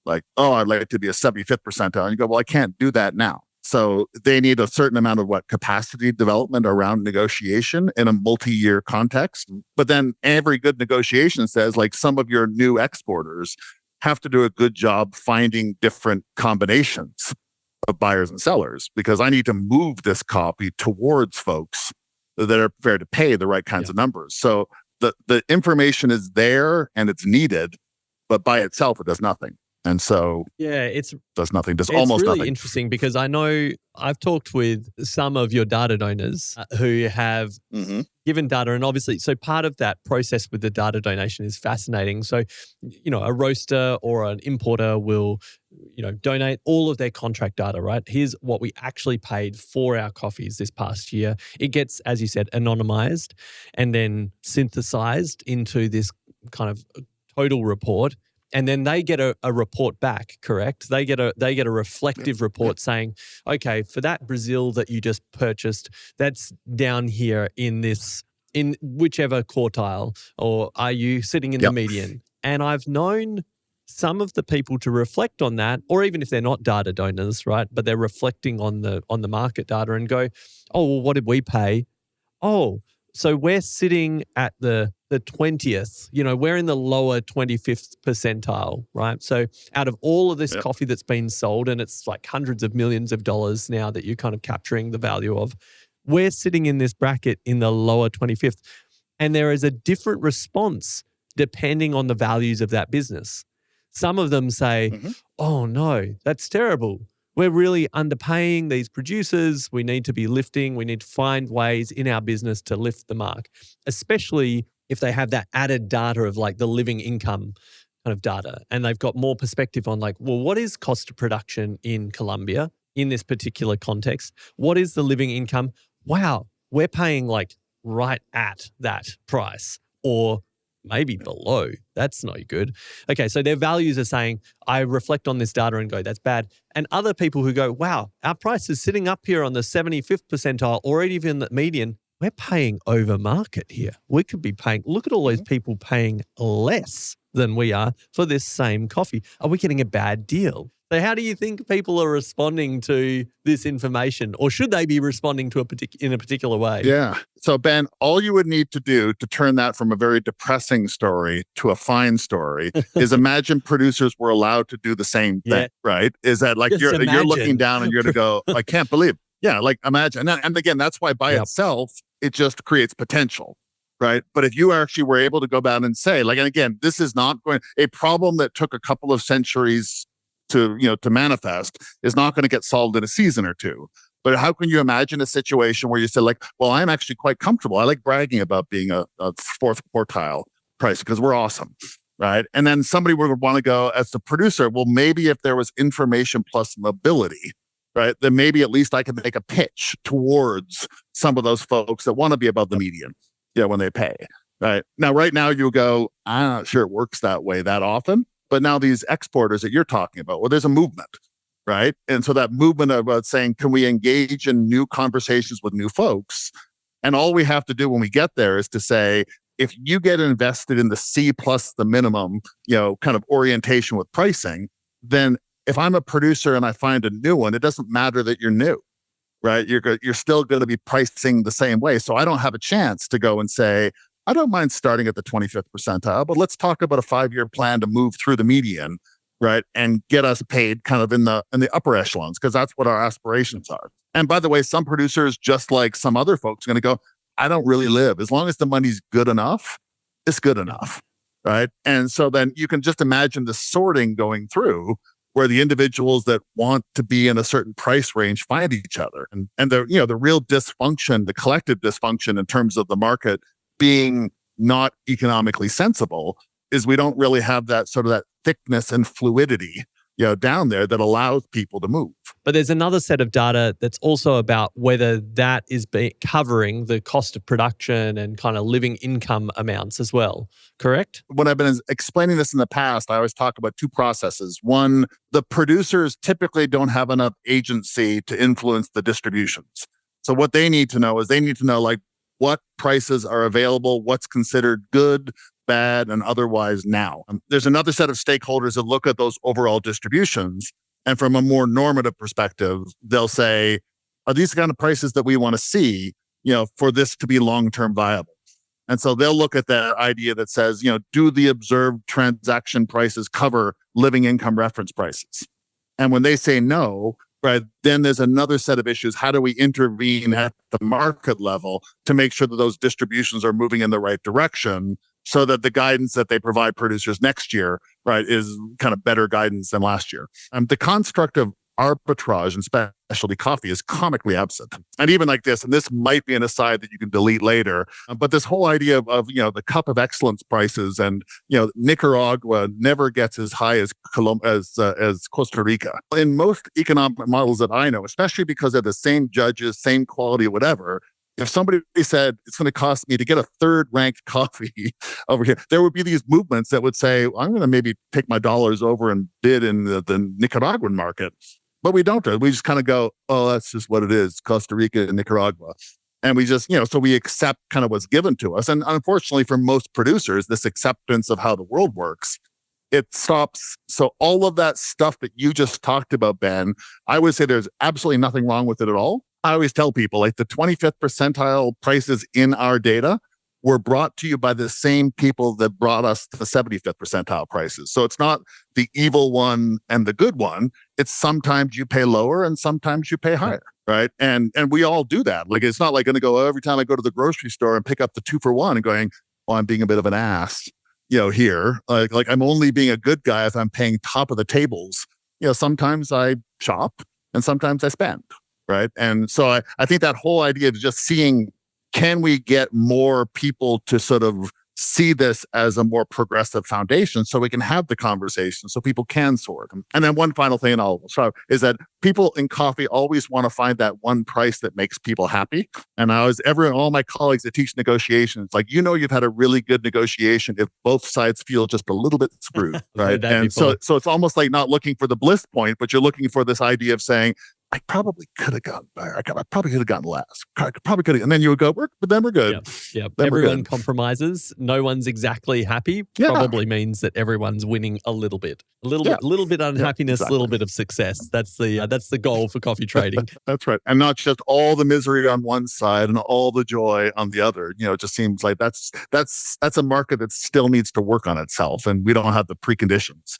Like, oh, I'd like it to be a 75th percentile. And you go, well, I can't do that now. So they need a certain amount of capacity development around negotiation in a multi-year context. But then every good negotiation says, like, some of your new exporters have to do a good job finding different combinations of buyers and sellers, because I need to move this copy towards folks that are prepared to pay the right kinds of numbers. So the information is there and it's needed, but by itself, it does nothing. And so it does nothing, does almost really nothing. Interesting, because I know I've talked with some of your data donors who have given data. And obviously, so part of that process with the data donation is fascinating. So, a roaster or an importer will, donate all of their contract data, right? Here's what we actually paid for our coffees this past year. It gets, as you said, anonymized and then synthesized into this kind of total report. And then they get a report back, correct? They get a reflective report saying, okay, for that Brazil that you just purchased, that's down here in whichever quartile, or are you sitting in the median? And I've known some of the people to reflect on that, or even if they're not data donors, right? But they're reflecting on the market data and go, oh, well, what did we pay? Oh, so we're sitting at the 20th, we're in the lower 25th percentile, right? So out of all of this coffee that's been sold, and it's like hundreds of millions of dollars now that you're kind of capturing the value of, we're sitting in this bracket in the lower 25th. And there is a different response depending on the values of that business. Some of them say, oh no, that's terrible. We're really underpaying these producers. We need to be lifting. We need to find ways in our business to lift the mark, especially if they have that added data of like the living income kind of data. And they've got more perspective on like, well, what is cost of production in Colombia in this particular context? What is the living income? Wow, we're paying like right at that price, or maybe below. That's no good. Okay, so their values are saying, I reflect on this data and go, that's bad. And other people who go, wow, our price is sitting up here on the 75th percentile or even the median. We're paying over market here. We could be paying, look at all these people paying less than we are for this same coffee. Are we getting a bad deal? So how do you think people are responding to this information, or should they be responding to in a particular way? Yeah. So Ben, all you would need to do to turn that from a very depressing story to a fine story is imagine producers were allowed to do the same thing, right? Is that like you're looking down and you're going to go, I can't believe. Yeah, like imagine. And again, that's why by itself, it just creates potential. Right. But if you actually were able to go back and say, like, and again, this is not a problem that took a couple of centuries to manifest is not going to get solved in a season or two. But how can you imagine a situation where you say, like, well, I'm actually quite comfortable. I like bragging about being a fourth quartile price because we're awesome. Right. And then somebody would want to go as the producer, well, maybe if there was information plus mobility, right, then maybe at least I can make a pitch towards some of those folks that want to be above the median, when they pay. Right. Now, right now you go, I'm not sure it works that way that often. But now these exporters that you're talking about, well, there's a movement, right? And so that movement about saying, can we engage in new conversations with new folks? And all we have to do when we get there is to say, if you get invested in the C plus the minimum, kind of orientation with pricing, then if I'm a producer and I find a new one, it doesn't matter that you're new, right? You're still going to be pricing the same way. So I don't have a chance to go and say, I don't mind starting at the 25th percentile, but let's talk about a 5-year plan to move through the median, right? And get us paid kind of in the upper echelons, because that's what our aspirations are. And by the way, some producers, just like some other folks, are going to go, I don't really live. As long as the money's good enough, it's good enough. right? And so then you can just imagine the sorting going through where the individuals that want to be in a certain price range find each other. And the real dysfunction, the collective dysfunction in terms of the market being not economically sensible is we don't really have that sort of that thickness and fluidity, down there that allows people to move. But there's another set of data that's also about whether that is covering the cost of production and kind of living income amounts as well, correct? When I've been explaining this in the past, I always talk about two processes. One, the producers typically don't have enough agency to influence the distributions. So what they need to know is like what prices are available, what's considered good, bad, and otherwise now. There's another set of stakeholders that look at those overall distributions. And from a more normative perspective, they'll say, are these the kind of prices that we want to see, for this to be long-term viable? And so they'll look at that idea that says, do the observed transaction prices cover living income reference prices? And when they say no, right, then there's another set of issues. How do we intervene at the market level to make sure that those distributions are moving in the right direction so that the guidance that they provide producers next year, right, is kind of better guidance than last year? The construct of arbitrage in specialty coffee is comically absent. And even like this, and this might be an aside that you can delete later, but this whole idea of the cup of excellence prices, and Nicaragua never gets as high as Costa Rica. In most economic models that I know, especially because they're the same judges, same quality, whatever, if somebody said it's going to cost me to get a third ranked coffee over here, there would be these movements that would say, I'm going to maybe take my dollars over and bid in the Nicaraguan market. But we don't. We just kind of go, oh, that's just what it is, Costa Rica and Nicaragua. And we just, so we accept kind of what's given to us. And unfortunately for most producers, this acceptance of how the world works, it stops. So all of that stuff that you just talked about, Ben, I would say there's absolutely nothing wrong with it at all. I always tell people, like, the 25th percentile prices in our data were brought to you by the same people that brought us the 75th percentile prices. So it's not the evil one and the good one. It's sometimes you pay lower and sometimes you pay higher, right? And we all do that. Like, it's not like going to go every time I go to the grocery store and pick up the 2-for-1 and going, oh, I'm being a bit of an ass, here. Like I'm only being a good guy if I'm paying top of the tables. Sometimes I shop and sometimes I spend, right? And so I think that whole idea of just seeing, can we get more people to sort of see this as a more progressive foundation so we can have the conversation, so people can sort. And then one final thing, and I'll start, is that people in coffee always want to find that one price that makes people happy. And all my colleagues that teach negotiations, like, you've had a really good negotiation if both sides feel just a little bit screwed, right? And so it's almost like not looking for the bliss point, but you're looking for this idea of saying, I probably could have gotten better. I probably could have gotten less. Probably could have. And then you would go, but then we're good. Yep. Everyone compromises. No one's exactly happy. Yeah. Probably means that everyone's winning a little bit. A little bit unhappiness, a little bit of success. That's the goal for coffee trading. That's right. And not just all the misery on one side and all the joy on the other. It just seems like that's a market that still needs to work on itself. And we don't have the preconditions,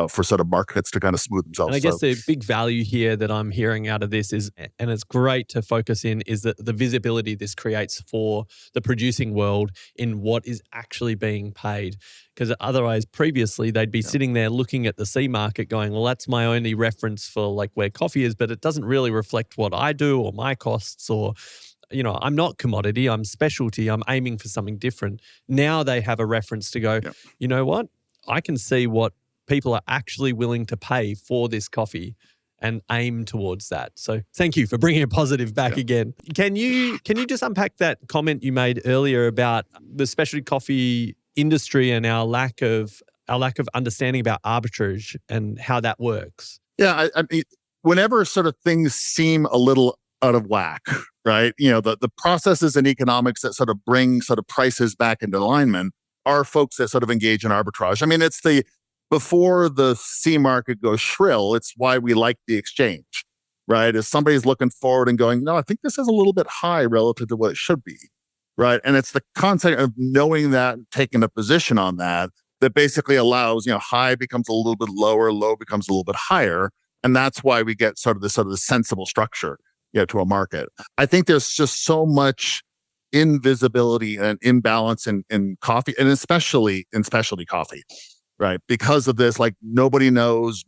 for sort of markets to kind of smooth themselves. And I guess the big value here that I'm hearing out of this is, and it's great to focus in, is that the visibility this creates for the producing world in what is actually being paid. Because otherwise, previously, they'd be sitting there looking at the C market going, well, that's my only reference for like where coffee is, but it doesn't really reflect what I do or my costs, or, I'm not commodity, I'm specialty, I'm aiming for something different. Now they have a reference to go, you know what? I can see what people are actually willing to pay for this coffee and aim towards that. So thank you for bringing a positive back again. Can you just unpack that comment you made earlier about the specialty coffee industry and our lack of understanding about arbitrage and how that works? Yeah, I mean, whenever sort of things seem a little out of whack, right? The processes in economics that sort of bring sort of prices back into alignment are folks that sort of engage in arbitrage. I mean, it's before the C market goes shrill, it's why we like the exchange, right? As somebody's looking forward and going, no, I think this is a little bit high relative to what it should be, right? And it's the concept of knowing that, taking a position on that basically allows, high becomes a little bit lower, low becomes a little bit higher. And that's why we get sort of the sensible structure, to a market. I think there's just so much invisibility and imbalance in coffee, and especially in specialty coffee, right? Because of this, like nobody knows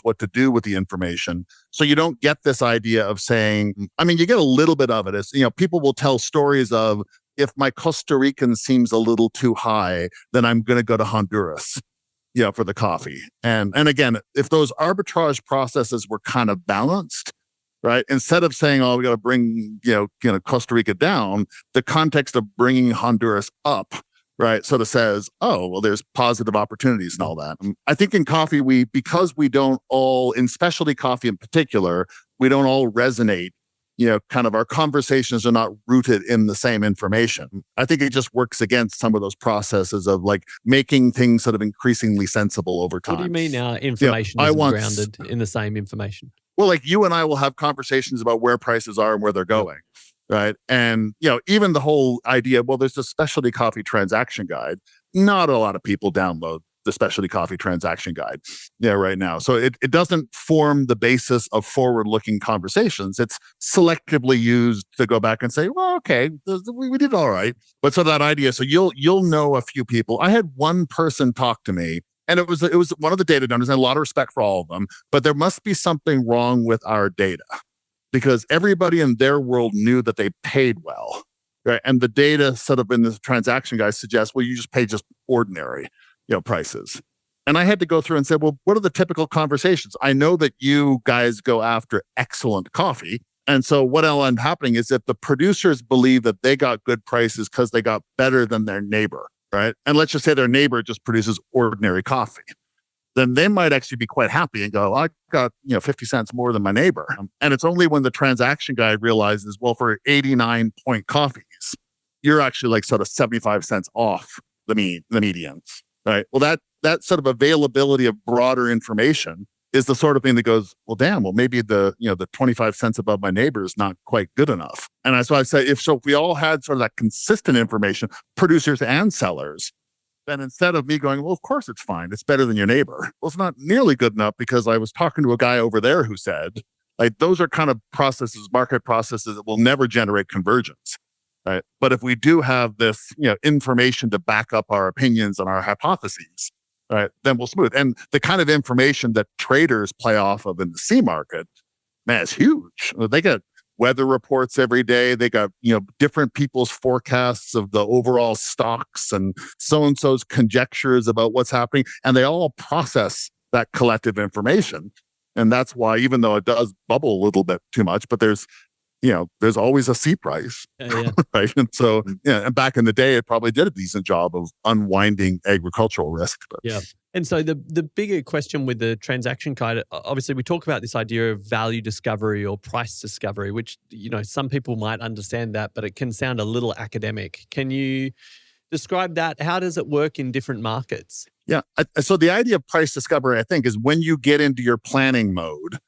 what to do with the information. So you don't get this idea of saying, I mean, you get a little bit of it. It's, people will tell stories of, if my Costa Rican seems a little too high, then I'm going to go to Honduras, for the coffee. And again, if those arbitrage processes were kind of balanced, right? Instead of saying, oh, we got to bring, Costa Rica down, the context of bringing Honduras up, right, sort of says, oh, well, there's positive opportunities and all that. I think in coffee, because we don't all, in specialty coffee in particular, we don't all resonate, kind of our conversations are not rooted in the same information. I think it just works against some of those processes of like making things sort of increasingly sensible over time. What do you mean information isn't grounded in the same information? Well, like you and I will have conversations about where prices are and where they're going. Right. And, even the whole idea, well, there's a specialty coffee transaction guide. Not a lot of people download the specialty coffee transaction guide right now. So it doesn't form the basis of forward-looking conversations. It's selectively used to go back and say, well, okay, we did all right. But so that idea, so you'll know a few people. I had one person talk to me, and it was one of the data donors, and a lot of respect for all of them, but there must be something wrong with our data, because everybody in their world knew that they paid well, right? And the data sort of in the transaction guide suggests, well, you just pay just ordinary, prices. And I had to go through and say, well, what are the typical conversations? I know that you guys go after excellent coffee. And so what will end up happening is that the producers believe that they got good prices because they got better than their neighbor, right? And let's just say their neighbor just produces ordinary coffee. Then they might actually be quite happy and go, I got 50 cents more than my neighbor. And it's only when the transaction guide realizes, well, for 89 point coffees, you're actually like sort of 75 cents off the medians, right? Well, that sort of availability of broader information is the sort of thing that goes, well, damn, well, maybe the 25 cents above my neighbor is not quite good enough. And that's why I say, if we all had sort of that consistent information, producers and sellers, then instead of me going, well, of course it's fine, it's better than your neighbor. Well, it's not nearly good enough, because I was talking to a guy over there who said, like, those are kind of processes, market processes that will never generate convergence, right? But if we do have this, information to back up our opinions and our hypotheses, right, then we'll smooth. And the kind of information that traders play off of in the C market, man, it's huge. They get weather reports every day. They got, different people's forecasts of the overall stocks and so-and-so's conjectures about what's happening. And they all process that collective information. And that's why, even though it does bubble a little bit too much, but there's always a C price, right? And so, and back in the day, it probably did a decent job of unwinding agricultural risk. But. Yeah. And so the bigger question with the transaction guide, obviously we talk about this idea of value discovery or price discovery, which, some people might understand that, but it can sound a little academic. Can you describe that? How does it work in different markets? Yeah. So the idea of price discovery, I think, is when you get into your planning mode,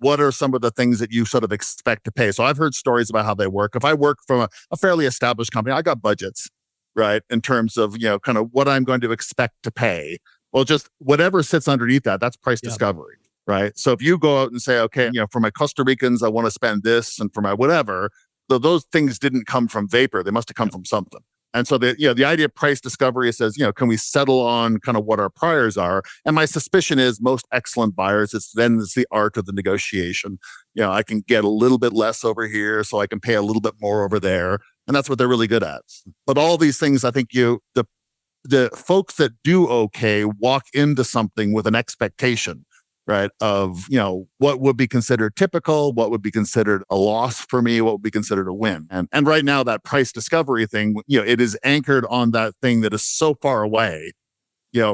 what are some of the things that you sort of expect to pay? So I've heard stories about how they work. If I work from a fairly established company, I got budgets, right? In terms of, kind of what I'm going to expect to pay. Well, just whatever sits underneath that, that's price discovery, right? So if you go out and say, okay, for my Costa Ricans, I want to spend this, and for my whatever, those things didn't come from vapor. They must have come from something. And so the idea of price discovery says, can we settle on kind of what our priors are? And my suspicion is most excellent buyers, it's the art of the negotiation. I can get a little bit less over here, so I can pay a little bit more over there. And that's what they're really good at. But all these things, I think the folks that do okay walk into something with an expectation, right, of, what would be considered typical, what would be considered a loss for me, what would be considered a win. And right now, that price discovery thing, it is anchored on that thing that is so far away,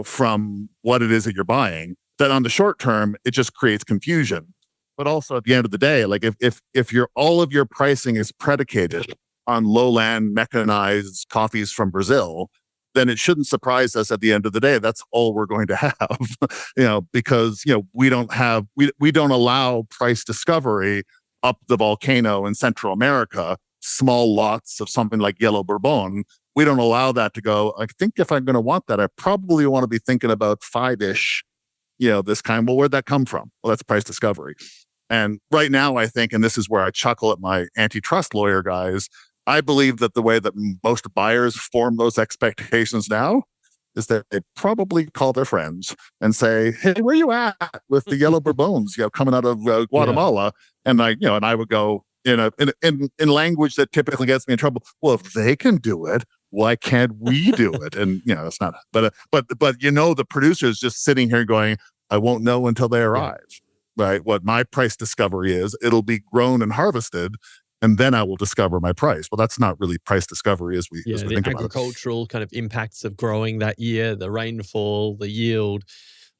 from what it is that you're buying, that on the short term, it just creates confusion. But also at the end of the day, like if all of your pricing is predicated on lowland mechanized coffees from Brazil, then it shouldn't surprise us at the end of the day. That's all we're going to have, because, we don't allow price discovery up the volcano in Central America, small lots of something like yellow Bourbon. We don't allow that to go. I think if I'm going to want that, I probably want to be thinking about 5-ish, this kind. Well, where'd that come from? Well, that's price discovery. And right now, I think, and this is where I chuckle at my antitrust lawyer guys, I believe that the way that most buyers form those expectations now is that they probably call their friends and say, "Hey, where you at with the yellow Bourbones, coming out of Guatemala?" And I would go in language that typically gets me in trouble. Well, if they can do it, why can't we do it? And it's not. But the producer's just sitting here going, "I won't know until they arrive." Right? What my price discovery is, it'll be grown and harvested, and then I will discover my price. Well, that's not really price discovery as we the think about it. agricultural kind of impacts of growing that year, the rainfall, the yield,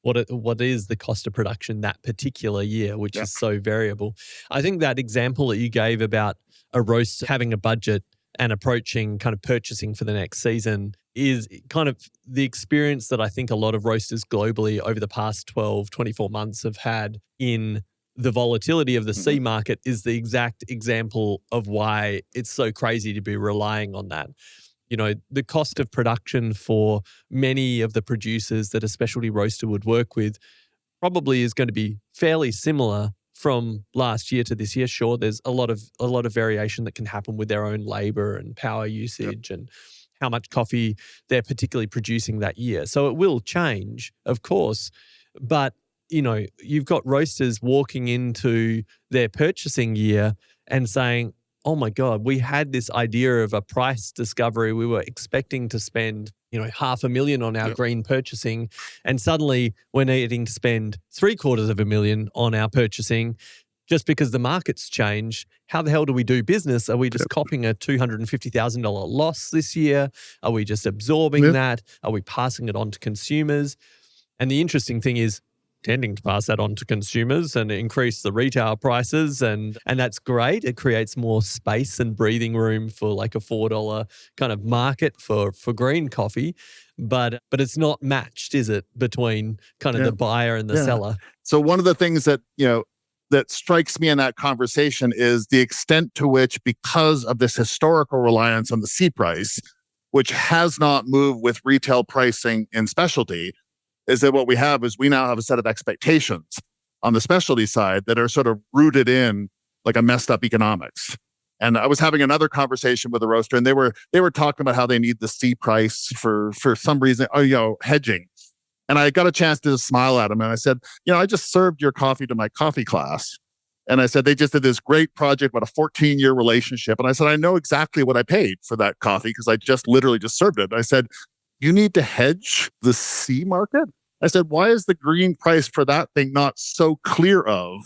what is the cost of production that particular year, which is so variable. I think that example that you gave about a roast having a budget and approaching kind of purchasing for the next season is kind of the experience that I think a lot of roasters globally over the past 12, 24 months have had in the volatility of the C market is the exact example of why it's so crazy to be relying on that. The cost of production for many of the producers that a specialty roaster would work with probably is going to be fairly similar from last year to this year. Sure, there's a lot of variation that can happen with their own labor and power usage and how much coffee they're particularly producing that year. So it will change, of course, but you've got roasters walking into their purchasing year and saying, "Oh my God, we had this idea of a price discovery. We were expecting to spend, $500,000 on our green purchasing. And suddenly we're needing to spend $750,000 on our purchasing just because the market's changed. How the hell do we do business? Are we just copying a $250,000 loss this year? Are we just absorbing that? Are we passing it on to consumers?" And the interesting thing is, tending to pass that on to consumers and increase the retail prices. And that's great. It creates more space and breathing room for like a $4 kind of market for green coffee. But it's not matched, is it, between kind of the buyer and the seller? So one of the things that, that strikes me in that conversation is the extent to which, because of this historical reliance on the C price, which has not moved with retail pricing in specialty, is that what we have is we now have a set of expectations on the specialty side that are sort of rooted in like a messed up economics. And I was having another conversation with a roaster, and they were talking about how they need the C price for some reason, hedging. And I got a chance to smile at them, and I said, I just served your coffee to my coffee class. And I said, they just did this great project about a 14-year relationship. And I said, I know exactly what I paid for that coffee because I just literally served it. And I said, you need to hedge the C market? I said, why is the green price for that thing not so clear of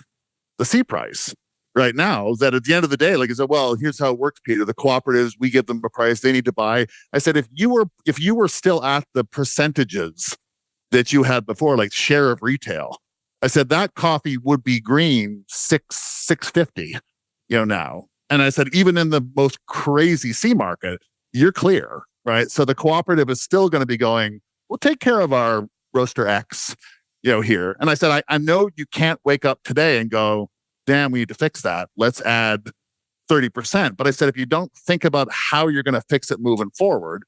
the C price right now that at the end of the day, like I said, well, here's how it works, Peter. The cooperatives, we give them a price, they need to buy. I said, if you were still at the percentages that you had before, like share of retail, I said that coffee would be green $6.50, now. And I said, even in the most crazy C market, you're clear, right? So the cooperative is still going to be going, we'll take care of our roaster X, here. And I said, I know you can't wake up today and go, damn, we need to fix that. Let's add 30%. But I said, if you don't think about how you're going to fix it moving forward,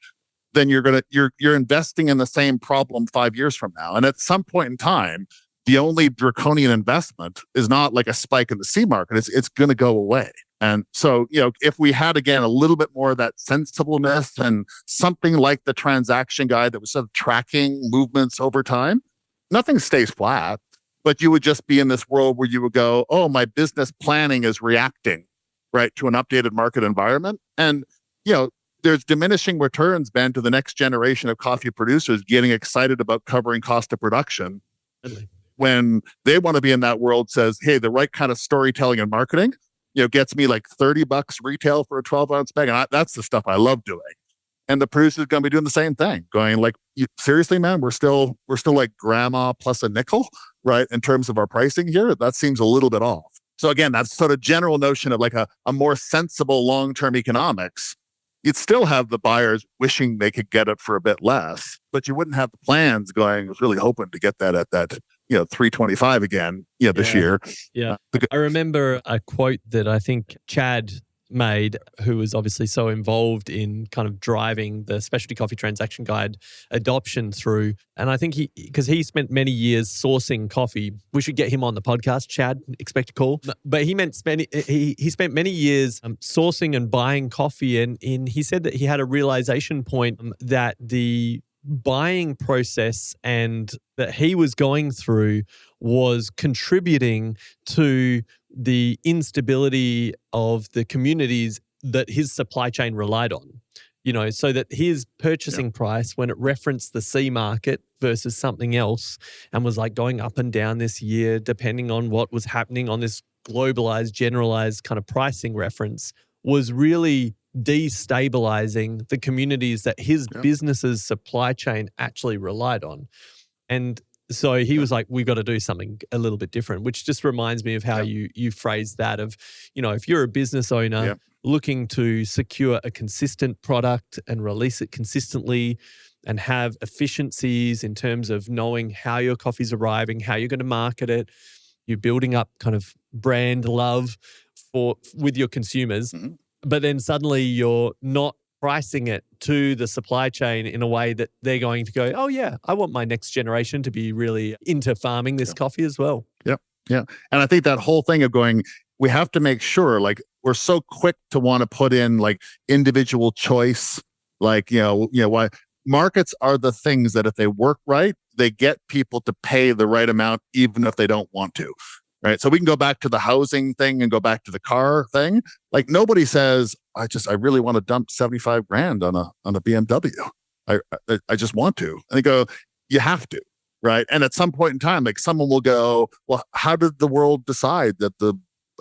then you're investing in the same problem 5 years from now. And at some point in time, the only draconian investment is not like a spike in the C market. It's going to go away. And so, if we had, again, a little bit more of that sensibleness and something like the transaction guide that was sort of tracking movements over time, nothing stays flat, but you would just be in this world where you would go, oh, my business planning is reacting, right, to an updated market environment. And, there's diminishing returns, Ben, to the next generation of coffee producers getting excited about covering cost of production. Really? When they want to be in that world, says, hey, the right kind of storytelling and marketing, gets me like $30 retail for a 12-ounce bag. And that's the stuff I love doing. And the producer's going to be doing the same thing, going like, seriously, man, we're still like grandma plus a nickel, right? In terms of our pricing here, that seems a little bit off. So again, that's sort of general notion of like a more sensible long-term economics. You'd still have the buyers wishing they could get it for a bit less, but you wouldn't have the plans going, I was really hoping to get that at that, $325 again, this year. Yeah. I remember a quote that I think Chad made, who was obviously so involved in kind of driving the specialty coffee transaction guide adoption through. And I think because he spent many years sourcing coffee. We should get him on the podcast, Chad, expect a call. But he spent many years sourcing and buying coffee. And he said that he had a realization point that the buying process and that he was going through was contributing to the instability of the communities that his supply chain relied on. So that his purchasing price, when it referenced the C market versus something else, and was like going up and down this year, depending on what was happening on this globalized, generalized kind of pricing reference, was really destabilizing the communities that his business's supply chain actually relied on. And so he was like, we've got to do something a little bit different, which just reminds me of how you phrased that of, if you're a business owner looking to secure a consistent product and release it consistently and have efficiencies in terms of knowing how your coffee's arriving, how you're going to market it, you're building up kind of brand love with your consumers, but then suddenly you're not pricing it to the supply chain in a way that they're going to go, oh yeah, I want my next generation to be really into farming this coffee as well. Yeah. And I think that whole thing of going, we have to make sure, like, we're so quick to want to put in like individual choice, like, why markets are the things that if they work right, they get people to pay the right amount, even if they don't want to. Right. So we can go back to the housing thing and go back to the car thing. Like, nobody says, I really want to dump 75 grand on a BMW. I just want to. And they go, you have to. Right. And at some point in time, like, someone will go, well, how did the world decide that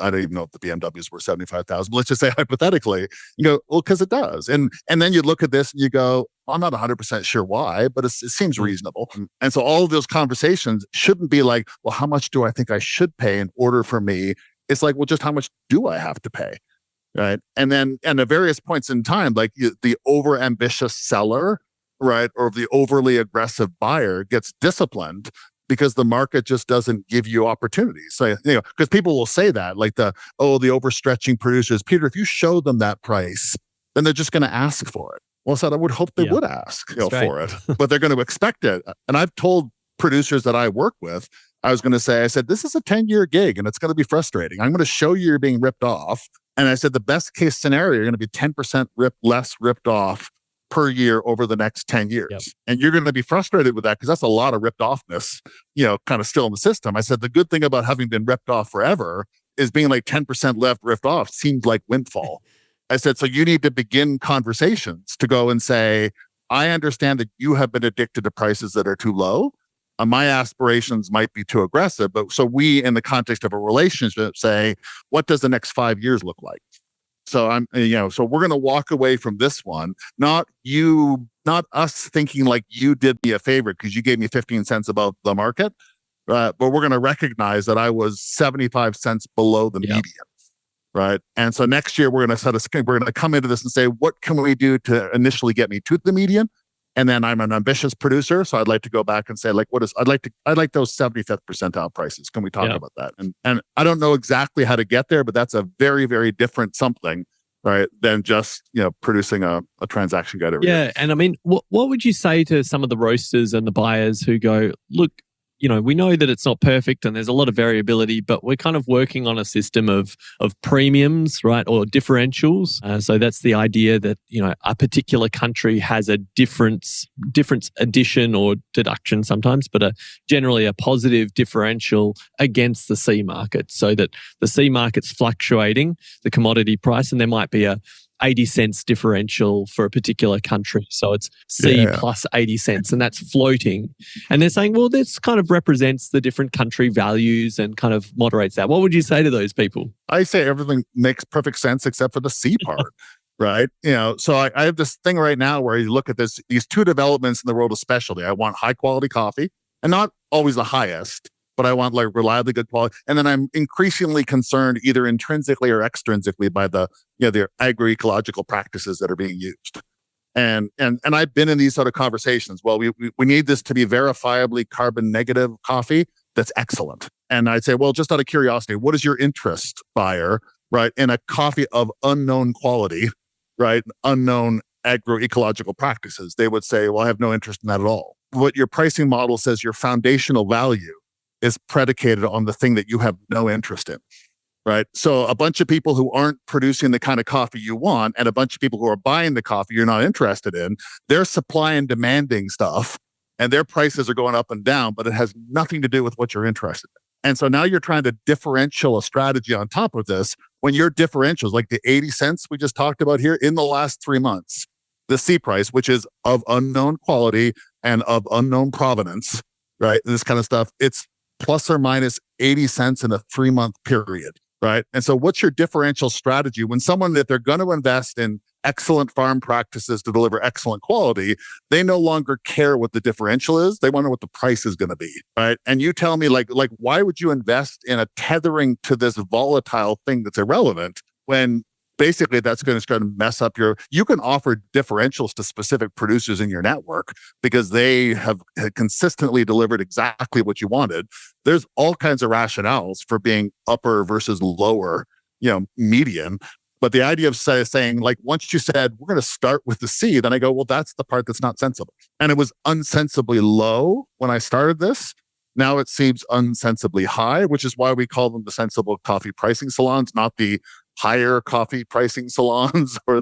I don't even know if the BMWs were 75,000, but let's just say hypothetically, you go, well, because it does. And then you look at this and you go, I'm not 100% sure why, but it seems reasonable. And so all of those conversations shouldn't be like, well, how much do I think I should pay in order for me? It's like, well, just how much do I have to pay? Right. And then, and at various points in time, like the over ambitious seller, right, or the overly aggressive buyer gets disciplined because the market just doesn't give you opportunities. So, because people will say that, like the overstretching producers, Peter, if you show them that price, then they're just going to ask for it. Well, so I would hope they would ask for it, but they're going to expect it. And I've told producers that I work with, I said, this is a 10-year gig and it's going to be frustrating. I'm going to show you you're being ripped off. And I said, the best case scenario, you're going to be 10% less ripped off per year over the next 10 years. Yep. And you're going to be frustrated with that because that's a lot of ripped offness, kind of still in the system. I said, the good thing about having been ripped off forever is being like 10% left ripped off seems like windfall. I said, so you need to begin conversations to go and say, I understand that you have been addicted to prices that are too low. My aspirations might be too aggressive, but so we, in the context of a relationship, say, what does the next 5 years look like? So so we're going to walk away from this one, not us thinking like you did me a favor because you gave me 15 cents above the market, but we're going to recognize that I was 75 cents below the median, right? And so next year we're going to come into this and say, what can we do to initially get me to the median? And then I'm an ambitious producer, so I'd like to go back and say, like, I'd like those 75th percentile prices. Can we talk about that? And I don't know exactly how to get there, but that's a very, very different something, right, than just producing a transaction guide every year. And I mean, what would you say to some of the roasters and the buyers who go, look, we know that it's not perfect and there's a lot of variability, but we're kind of working on a system of premiums, right, or differentials. So that's the idea that, a particular country has a difference addition or deduction sometimes, but generally a positive differential against the C market, so that the C market's fluctuating, the commodity price, and there might be a 80 cents differential for a particular country. So it's C plus 80 cents, and that's floating. And they're saying, well, this kind of represents the different country values and kind of moderates that. What would you say to those people? I say everything makes perfect sense except for the C part, right? So I have this thing right now where you look at these two developments in the world of specialty. I want high quality coffee, and not always the highest, but I want like reliably good quality. And then I'm increasingly concerned either intrinsically or extrinsically by the agroecological practices that are being used. And I've been in these sort of conversations. Well, we need this to be verifiably carbon negative coffee that's excellent. And I'd say, well, just out of curiosity, what is your interest, buyer? right, in a coffee of unknown quality, right, unknown agroecological practices, they would say, well, I have no interest in that at all. What your pricing model says, your foundational value is predicated on the thing that you have no interest in. Right. So a bunch of people who aren't producing the kind of coffee you want and a bunch of people who are buying the coffee you're not interested in, they're supply and demanding stuff and their prices are going up and down, but it has nothing to do with what you're interested in. And so now you're trying to differential a strategy on top of this when your differentials, like the 80 cents we just talked about here in the last 3 months, the C price, which is of unknown quality and of unknown provenance, right? This kind of stuff, it's plus or minus 80 cents in a 3-month period. Right. And so what's your differential strategy when someone that they're going to invest in excellent farm practices to deliver excellent quality, they no longer care what the differential is. They want to know what the price is going to be. Right. And you tell me like, why would you invest in a tethering to this volatile thing that's irrelevant when basically that's going to start to mess up you can offer differentials to specific producers in your network because they have consistently delivered exactly what you wanted. There's all kinds of rationales for being upper versus lower, median. But the idea of saying like, once you said, we're going to start with the C, then I go, well, that's the part that's not sensible. And it was unsensibly low when I started this. Now it seems unsensibly high, which is why we call them the sensible coffee pricing salons, not the higher coffee pricing salons or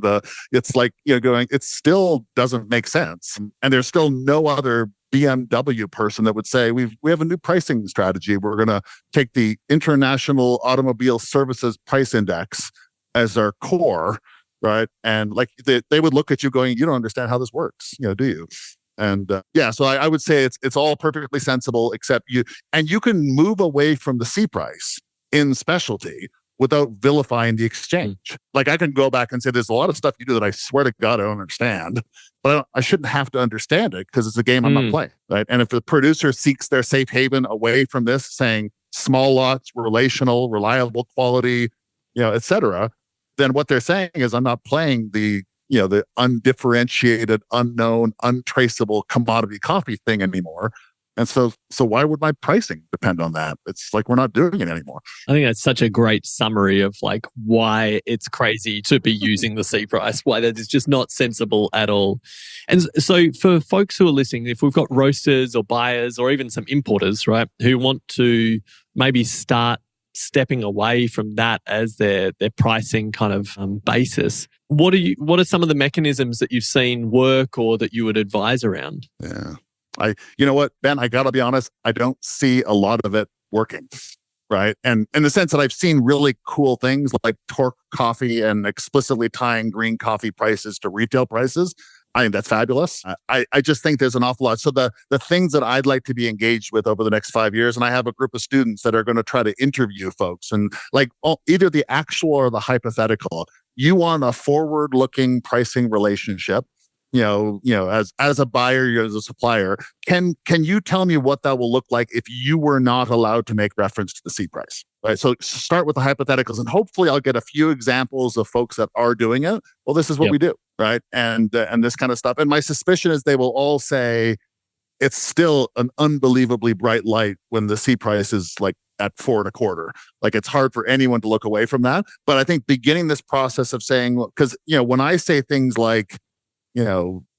it's like, it still doesn't make sense. And there's still no other BMW person that would say, we have a new pricing strategy. We're going to take the International Automobile Services Price Index as our core, right? And like they would look at you going, you don't understand how this works, do you? And so I would say it's all perfectly sensible, except you can move away from the C price in specialty without vilifying the exchange. Like I can go back and say, there's a lot of stuff you do that I swear to God I don't understand, but I shouldn't have to understand it because it's a game I'm not playing, right? And if the producer seeks their safe haven away from this, saying small lots, relational, reliable quality, et cetera, then what they're saying is I'm not playing the undifferentiated, unknown, untraceable commodity coffee thing anymore. And so why would my pricing depend on that? It's like we're not doing it anymore. I think that's such a great summary of like why it's crazy to be using the C price, why that is just not sensible at all. And so for folks who are listening, if we've got roasters or buyers or even some importers, right, who want to maybe start stepping away from that as their pricing kind of basis, what are some of the mechanisms that you've seen work or that you would advise around? Yeah. You know what, Ben, I got to be honest, I don't see a lot of it working, right? And in the sense that I've seen really cool things like Torque Coffee and explicitly tying green coffee prices to retail prices. I think that's fabulous. I just think there's an awful lot. So the things that I'd like to be engaged with over the next 5 years, and I have a group of students that are going to try to interview folks and like either the actual or the hypothetical. You want a forward-looking pricing relationship. As a buyer, you're as a supplier, can you tell me what that will look like if you were not allowed to make reference to the C price? Right. So start with the hypotheticals, and hopefully I'll get a few examples of folks that are doing it. Well, this is what we do, right? And this kind of stuff. And my suspicion is they will all say it's still an unbelievably bright light when the C price is like at 4.25. Like it's hard for anyone to look away from that. But I think beginning this process of saying, because when I say things like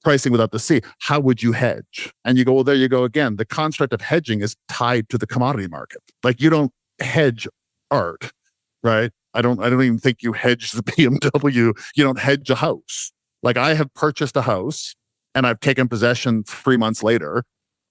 pricing without the C, how would you hedge? And you go, well, there you go again. The construct of hedging is tied to the commodity market. Like you don't hedge art, right? I don't even think you hedge the BMW. You don't hedge a house. Like I have purchased a house and I've taken possession 3 months later,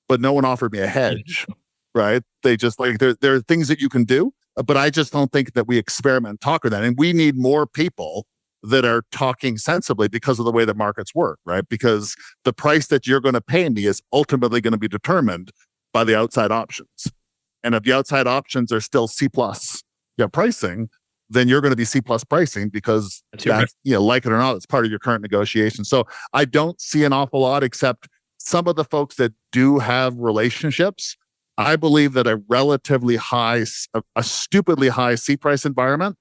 but no one offered me a hedge, right? They just like, there are things that you can do, but I just don't think that we experiment and talk with that. And we need more people that are talking sensibly because of the way the markets work, right? Because the price that you're going to pay me is ultimately going to be determined by the outside options. And if the outside options are still C plus pricing, then you're going to be C plus pricing because that's, like it or not, it's part of your current negotiation. So I don't see an awful lot except some of the folks that do have relationships. I believe that a relatively high, a stupidly high C price environment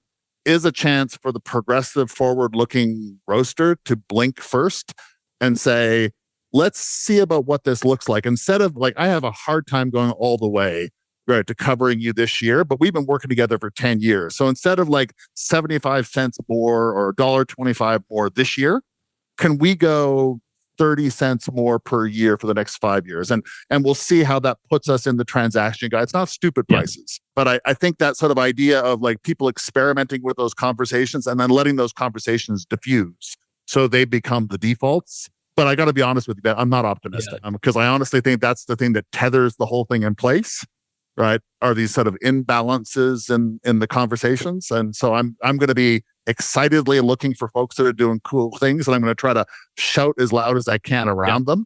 is a chance for the progressive forward-looking roaster to blink first and say, let's see about what this looks like. Instead of like, I have a hard time going all the way right, to covering you this year, but we've been working together for 10 years. So instead of like 75 cents more or $1.25 more this year, can we go 30 cents more per year for the next 5 years? And we'll see how that puts us in the transaction guide. It's not stupid prices, but I think that sort of idea of like people experimenting with those conversations and then letting those conversations diffuse so they become the defaults. But I got to be honest with you, Ben, I'm not optimistic because I honestly think that's the thing that tethers the whole thing in place, right? Are these sort of imbalances in the conversations. And so I'm going to be excitedly looking for folks that are doing cool things, and I'm going to try to shout as loud as I can around them,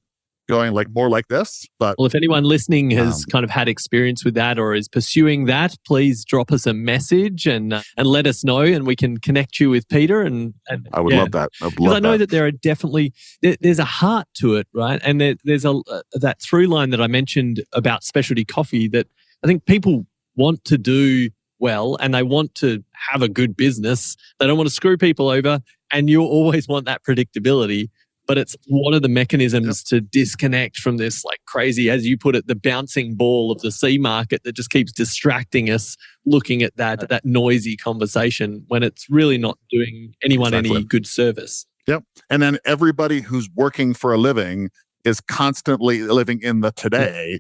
going like more like this. But well, if anyone listening has kind of had experience with that or is pursuing that, please drop us a message and let us know, and we can connect you with Peter. And I would love that. Because I know that there are definitely there's a heart to it, right? And there's that through line that I mentioned about specialty coffee that I think people want to do well and they want to have a good business. They don't want to screw people over, and you always want that predictability. But it's what are the mechanisms to disconnect from this like crazy, as you put it, the bouncing ball of the C market that just keeps distracting us looking at that noisy conversation when it's really not doing anyone any good service. Yep. And then everybody who's working for a living is constantly living in the today.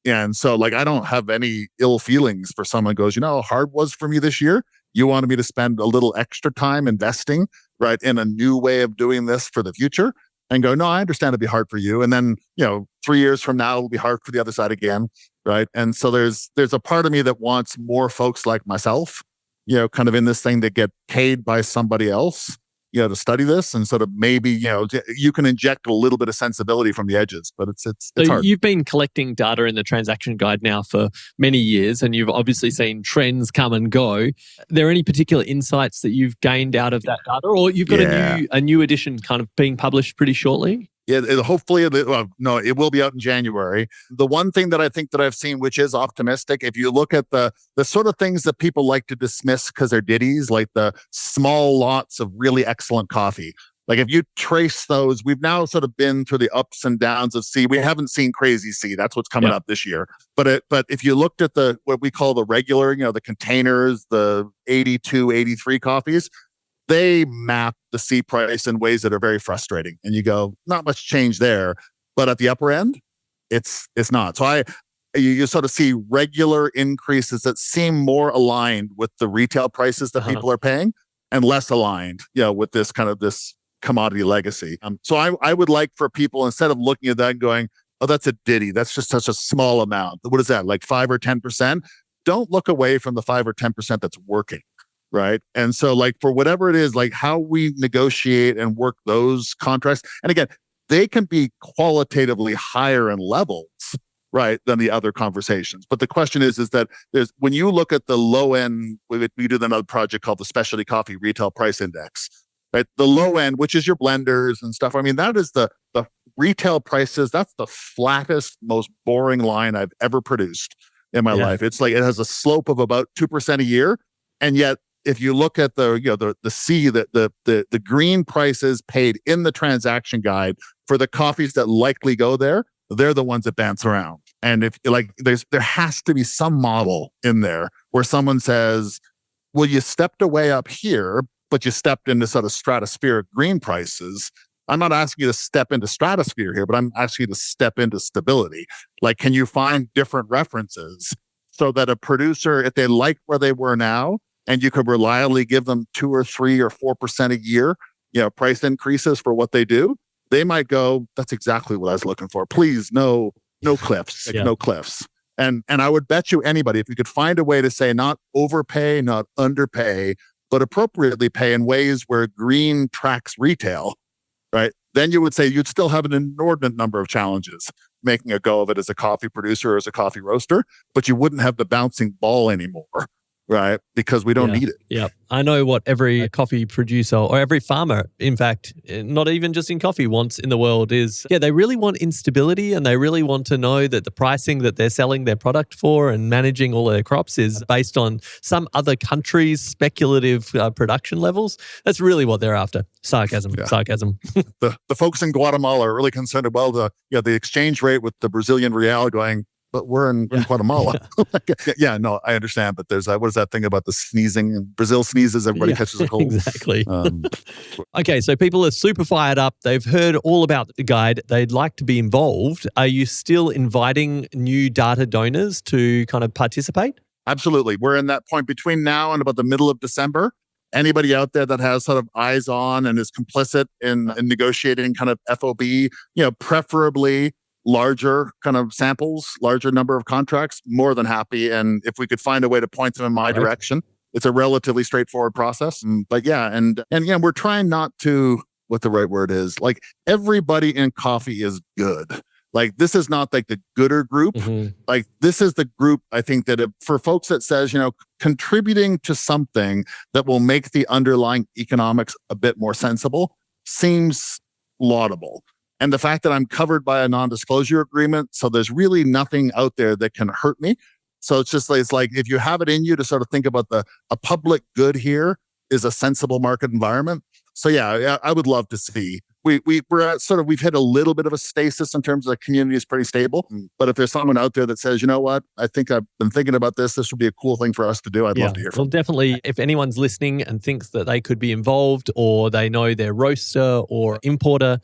And so like, I don't have any ill feelings for someone who goes, you know how hard it was for me this year? You wanted me to spend a little extra time investing, right, in a new way of doing this for the future, and go, no, I understand it'd be hard for you. And then, 3 years from now, it'll be hard for the other side again, right? And so there's a part of me that wants more folks like myself, kind of in this thing that get paid by somebody else, to study this, and sort of maybe, you can inject a little bit of sensibility from the edges, but it's hard. You've been collecting data in the transaction guide now for many years, and you've obviously seen trends come and go. Are there any particular insights that you've gained out of that data, or you've got a new edition kind of being published pretty shortly? Yeah, it will be out in January. The one thing that I think that I've seen, which is optimistic, if you look at the sort of things that people like to dismiss because they're ditties, like the small lots of really excellent coffee. Like if you trace those, we've now sort of been through the ups and downs of C. We haven't seen crazy C. That's what's coming up this year. But if you looked at what we call the regular, the containers, the 82, 83 coffees, they map the C price in ways that are very frustrating. And you go, not much change there. But at the upper end, it's not. So you sort of see regular increases that seem more aligned with the retail prices that people are paying and less aligned, with this kind of this commodity legacy. So I would like for people, instead of looking at that and going, oh, that's a ditty, that's just such a small amount. What is that, like 5 or 10%? Don't look away from the 5 or 10% that's working. Right. And so like for whatever it is, like how we negotiate and work those contracts. And again, they can be qualitatively higher in levels, right, than the other conversations. But the question is that when you look at the low end, we do another project called the Specialty Coffee Retail Price Index, right? The low end, which is your blenders and stuff. I mean, that is the retail prices. That's the flattest, most boring line I've ever produced in my life. It's like, it has a slope of about 2% a year. And yet, if you look at the C, the green prices paid in the transaction guide for the coffees that likely go there, they're the ones that bounce around. And if like there has to be some model in there where someone says, well, you stepped away up here, but you stepped into sort of stratospheric green prices. I'm not asking you to step into stratosphere here, but I'm asking you to step into stability. Like, can you find different references so that a producer, if they like where they were now, and you could reliably give them 2 or 3 or 4% a year, price increases for what they do, they might go, that's exactly what I was looking for. Please, no cliffs, no cliffs. And I would bet you anybody, if you could find a way to say not overpay, not underpay, but appropriately pay in ways where green tracks retail, right? Then you would say you'd still have an inordinate number of challenges making a go of it as a coffee producer or as a coffee roaster, but you wouldn't have the bouncing ball anymore. Right, because we don't need it. Yeah, I know what every coffee producer or every farmer, in fact, not even just in coffee, wants in the world is, they really want instability, and they really want to know that the pricing that they're selling their product for and managing all their crops is based on some other country's speculative production levels. That's really what they're after. Sarcasm. The folks in Guatemala are really concerned about the exchange rate with the Brazilian real going, but we're in Guatemala. Yeah, no, I understand. But there's what is that thing about the sneezing? Brazil sneezes, everybody catches a cold. Exactly. Okay, so people are super fired up. They've heard all about the guide. They'd like to be involved. Are you still inviting new data donors to kind of participate? Absolutely. We're in that point between now and about the middle of December. Anybody out there that has sort of eyes on and is complicit in negotiating kind of FOB, preferably larger kind of samples, larger number of contracts, more than happy. And if we could find a way to point them in my direction, it's a relatively straightforward process. But yeah, and we're trying not to, what the right word is, like everybody in coffee is good. Like this is not like the gooder group. Like this is the group, I think that for folks that says, contributing to something that will make the underlying economics a bit more sensible seems laudable. And the fact that I'm covered by a non-disclosure agreement, so there's really nothing out there that can hurt me. So it's like if you have it in you to sort of think about a public good here is a sensible market environment. So yeah, I would love to see. We're at we've hit a little bit of a stasis in terms of the community is pretty stable. But if there's someone out there that says, you know what, I think I've been thinking about this would be a cool thing for us to do, I'd love to hear from Well, definitely, if anyone's listening and thinks that they could be involved or they know their roaster or importer,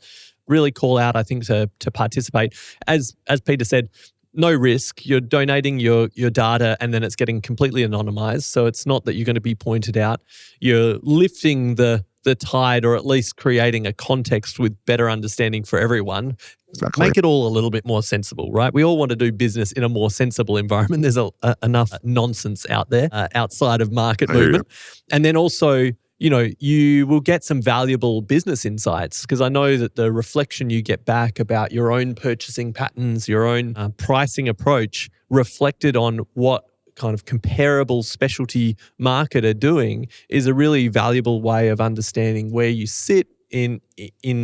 really call out, I think, to participate. As Peter said, no risk. You're donating your data and then it's getting completely anonymized. So it's not that you're going to be pointed out. You're lifting the tide, or at least creating a context with better understanding for everyone. Exactly. Make it all a little bit more sensible, right? We all want to do business in a more sensible environment. There's enough nonsense out there outside of market movement. And then also, you will get some valuable business insights, because I know that the reflection you get back about your own purchasing patterns, your own pricing approach reflected on what kind of comparable specialty market are doing is a really valuable way of understanding where you sit in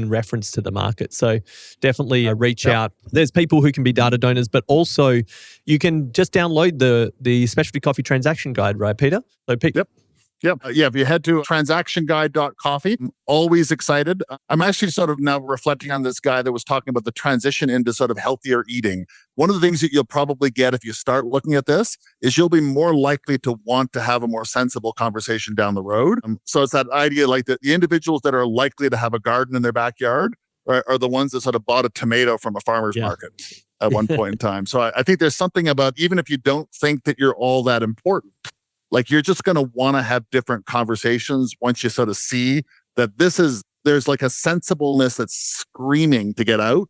reference to the market. So definitely reach out. There's people who can be data donors, but also you can just download the Specialty Coffee Transaction Guide, right, Peter? So Yep. If you head to transactionguide.coffee, I'm always excited. I'm actually sort of now reflecting on this guy that was talking about the transition into sort of healthier eating. One of the things that you'll probably get if you start looking at this is you'll be more likely to want to have a more sensible conversation down the road. So it's that idea like that the individuals that are likely to have a garden in their backyard are the ones that sort of bought a tomato from a farmer's market at one point in time. So I think there's something about, even if you don't think that you're all that important, like you're just going to want to have different conversations once you sort of see that there's like a sensibleness that's screaming to get out,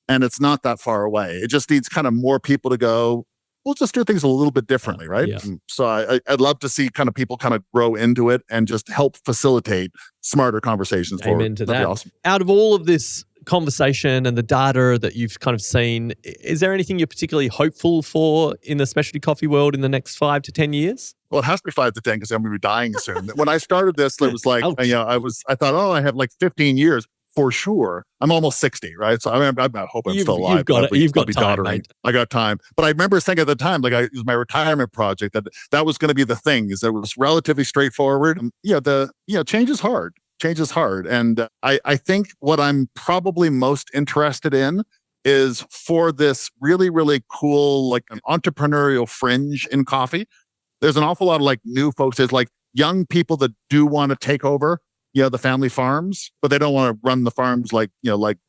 and it's not that far away. It just needs kind of more people to go, we'll just do things a little bit differently, right? Yeah. So I'd love to see kind of people kind of grow into it and just help facilitate smarter conversations forward. Amen to that. That'd be awesome. Out of all of this conversation and the data that you've kind of seen, is there anything you're particularly hopeful for in the specialty coffee world in the next 5 to 10 years? Well, it has to be 5 to 10 because I'm going to be dying soon. When I started this, it was like, I thought, I have like 15 years for sure. I'm almost 60, right? So I hope I'm still alive. You've got time, right? I got time. But I remember saying at the time, like it was my retirement project, that was going to be the thing, is that it was relatively straightforward. Change is hard. Change is hard. And I think what I'm probably most interested in is for this really, really cool, like an entrepreneurial fringe in coffee. There's an awful lot of like new folks. There's like young people that do want to take over, the family farms, but they don't want to run the farms like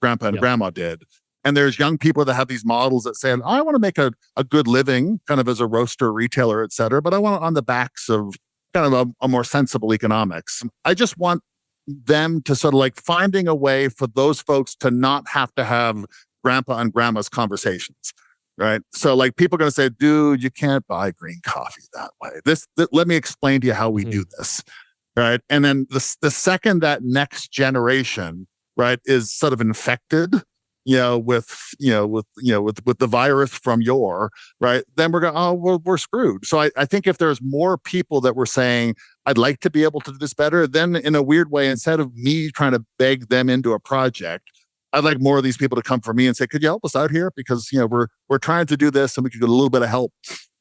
grandpa and grandma did. And there's young people that have these models that say, I want to make a good living kind of as a roaster, retailer, et cetera, but I want it on the backs of kind of a more sensible economics. I just want them to sort of like finding a way for those folks to not have to have grandpa and grandma's conversations, right? So like people are going to say, dude, you can't buy green coffee that way. Let me explain to you how we do this, right? And then the second that next generation, right, is sort of infected, with the virus from right, then we're going, we're screwed. So I think if there's more people that were saying, I'd like to be able to do this better, then in a weird way, instead of me trying to beg them into a project, I'd like more of these people to come for me and say, could you help us out here? Because, we're trying to do this and we could get a little bit of help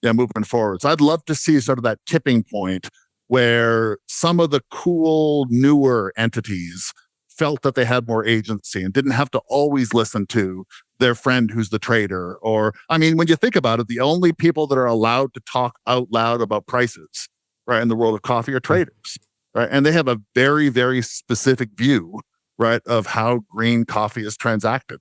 moving forward. So I'd love to see sort of that tipping point where some of the cool, newer entities felt that they had more agency and didn't have to always listen to their friend who's the trader. Or, I mean, when you think about it, the only people that are allowed to talk out loud about prices, right, in the world of coffee are traders, right? And they have a very, very specific view, right, of how green coffee is transacted.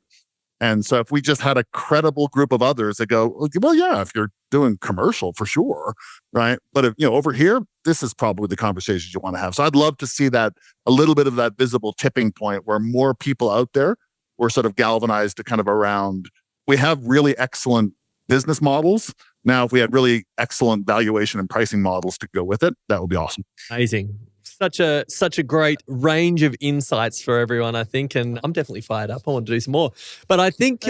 And so if we just had a credible group of others that go, well, yeah, if you're doing commercial for sure, right? But if, over here, this is probably the conversations you want to have. So I'd love to see that, a little bit of that visible tipping point where more people out there were sort of galvanized to kind of around, we have really excellent business models. Now, if we had really excellent valuation and pricing models to go with it, that would be awesome. Amazing. Such a great range of insights for everyone, I think, and I'm definitely fired up. I want to do some more. But I think,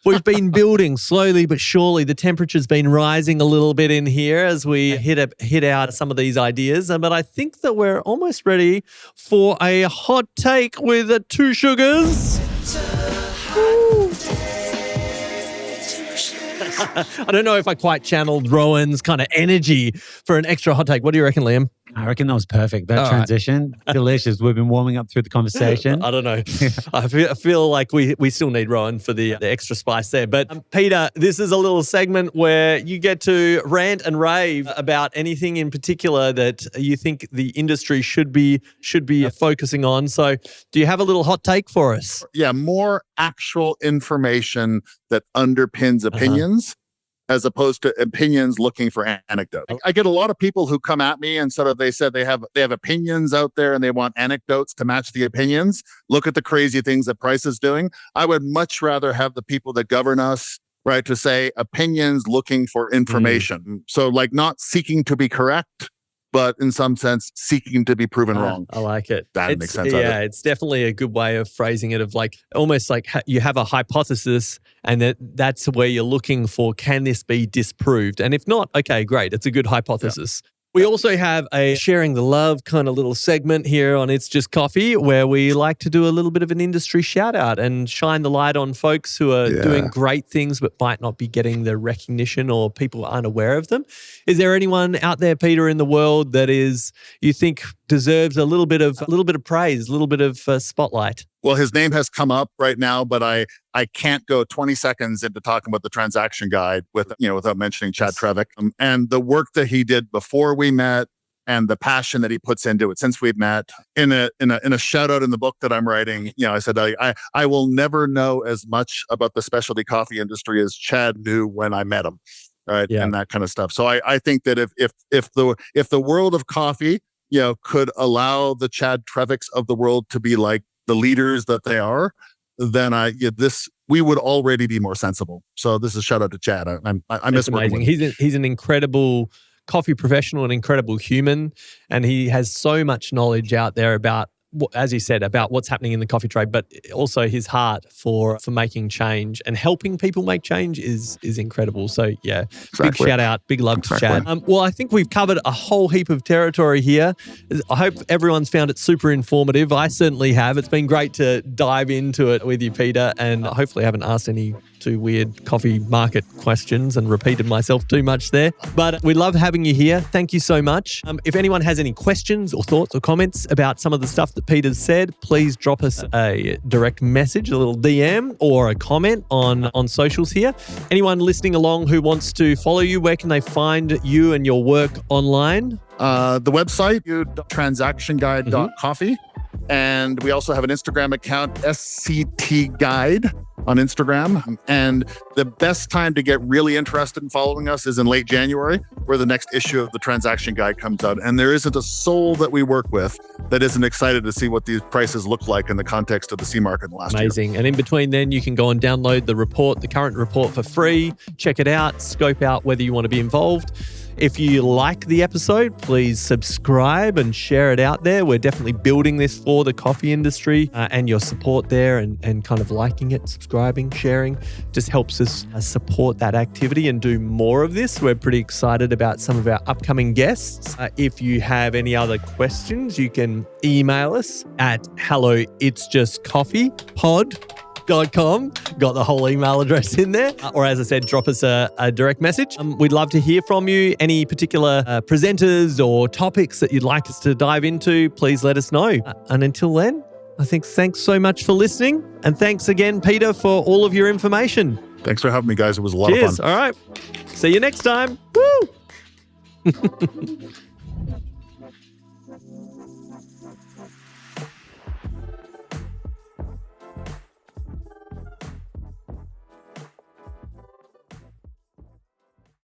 we've been building slowly but surely. The temperature's been rising a little bit in here as we hit out some of these ideas. But I think that we're almost ready for a hot take with 2 sugars. I don't know if I quite channeled Rowan's kind of energy for an extra hot take. What do you reckon, Liam? I reckon that was perfect. That transition, delicious. We've been warming up through the conversation. I don't know. I feel like we still need Rowan for the extra spice there. But Peter, this is a little segment where you get to rant and rave about anything in particular that you think the industry should be focusing on. So do you have a little hot take for us? Yeah, more actual information that underpins opinions. As opposed to opinions looking for anecdotes. I get a lot of people who come at me and sort of they said they have opinions out there and they want anecdotes to match the opinions. Look at the crazy things that Price is doing. I would much rather have the people that govern us, right, to say opinions looking for information. So like not seeking to be correct, but in some sense seeking to be proven wrong. I like it. That makes sense. Yeah, it's definitely a good way of phrasing it, of like almost like you have a hypothesis and that's where you're looking for, can this be disproved? And if not, okay, great. It's a good hypothesis. Yeah. We also have a sharing the love kind of little segment here on It's Just Coffee where we like to do a little bit of an industry shout out and shine the light on folks who are doing great things but might not be getting the recognition or people aren't aware of them. Is there anyone out there, Peter, in the world that you think deserves a little bit of praise, a little bit of spotlight? Well, his name has come up right now, but I can't go 20 seconds into talking about the transaction guide without mentioning Chad Trevick and the work that he did before we met and the passion that he puts into it since we've met. In a shout out in the book that I'm writing, I said I will never know as much about the specialty coffee industry as Chad knew when I met him, right? Yeah. And that kind of stuff. So I think that if the world of coffee, could allow the Chad Trevicks of the world to be like the leaders that they are, then we would already be more sensible. So this is a shout out to Chad. I miss working with him. He's an incredible coffee professional, an incredible human, and he has so much knowledge out there about, as you said, about what's happening in the coffee trade, but also his heart for making change and helping people make change is incredible. So yeah, exactly. Big shout out, big love to Chad. Well, I think we've covered a whole heap of territory here. I hope everyone's found it super informative. I certainly have. It's been great to dive into it with you, Peter, and hopefully I haven't asked any too weird coffee market questions and repeated myself too much there. But we love having you here. Thank you so much. If anyone has any questions or thoughts or comments about some of the stuff that Peter's said, please drop us a direct message, a little DM or a comment on socials here. Anyone listening along who wants to follow you, where can they find you and your work online? The website, transactionguide.coffee. And we also have an Instagram account, SCT Guide on Instagram. And the best time to get really interested in following us is in late January, where the next issue of the Transaction Guide comes out. And there isn't a soul that we work with that isn't excited to see what these prices look like in the context of the C market in the last year. Amazing. And in between then, you can go and download the current report for free, check it out, scope out whether you want to be involved. If you like the episode, please subscribe and share it out there. We're definitely building this for the coffee industry, and your support there and kind of liking it, subscribing, sharing just helps us support that activity and do more of this. We're pretty excited about some of our upcoming guests. If you have any other questions, you can email us at helloitsjustcoffeepod.com. Got the whole email address in there. Or as I said, drop us a direct message. We'd love to hear from you. Any particular presenters or topics that you'd like us to dive into, please let us know. And until then, I think thanks so much for listening. And thanks again, Peter, for all of your information. Thanks for having me, guys. It was a lot of Cheers. fun. All right. See you next time. Woo!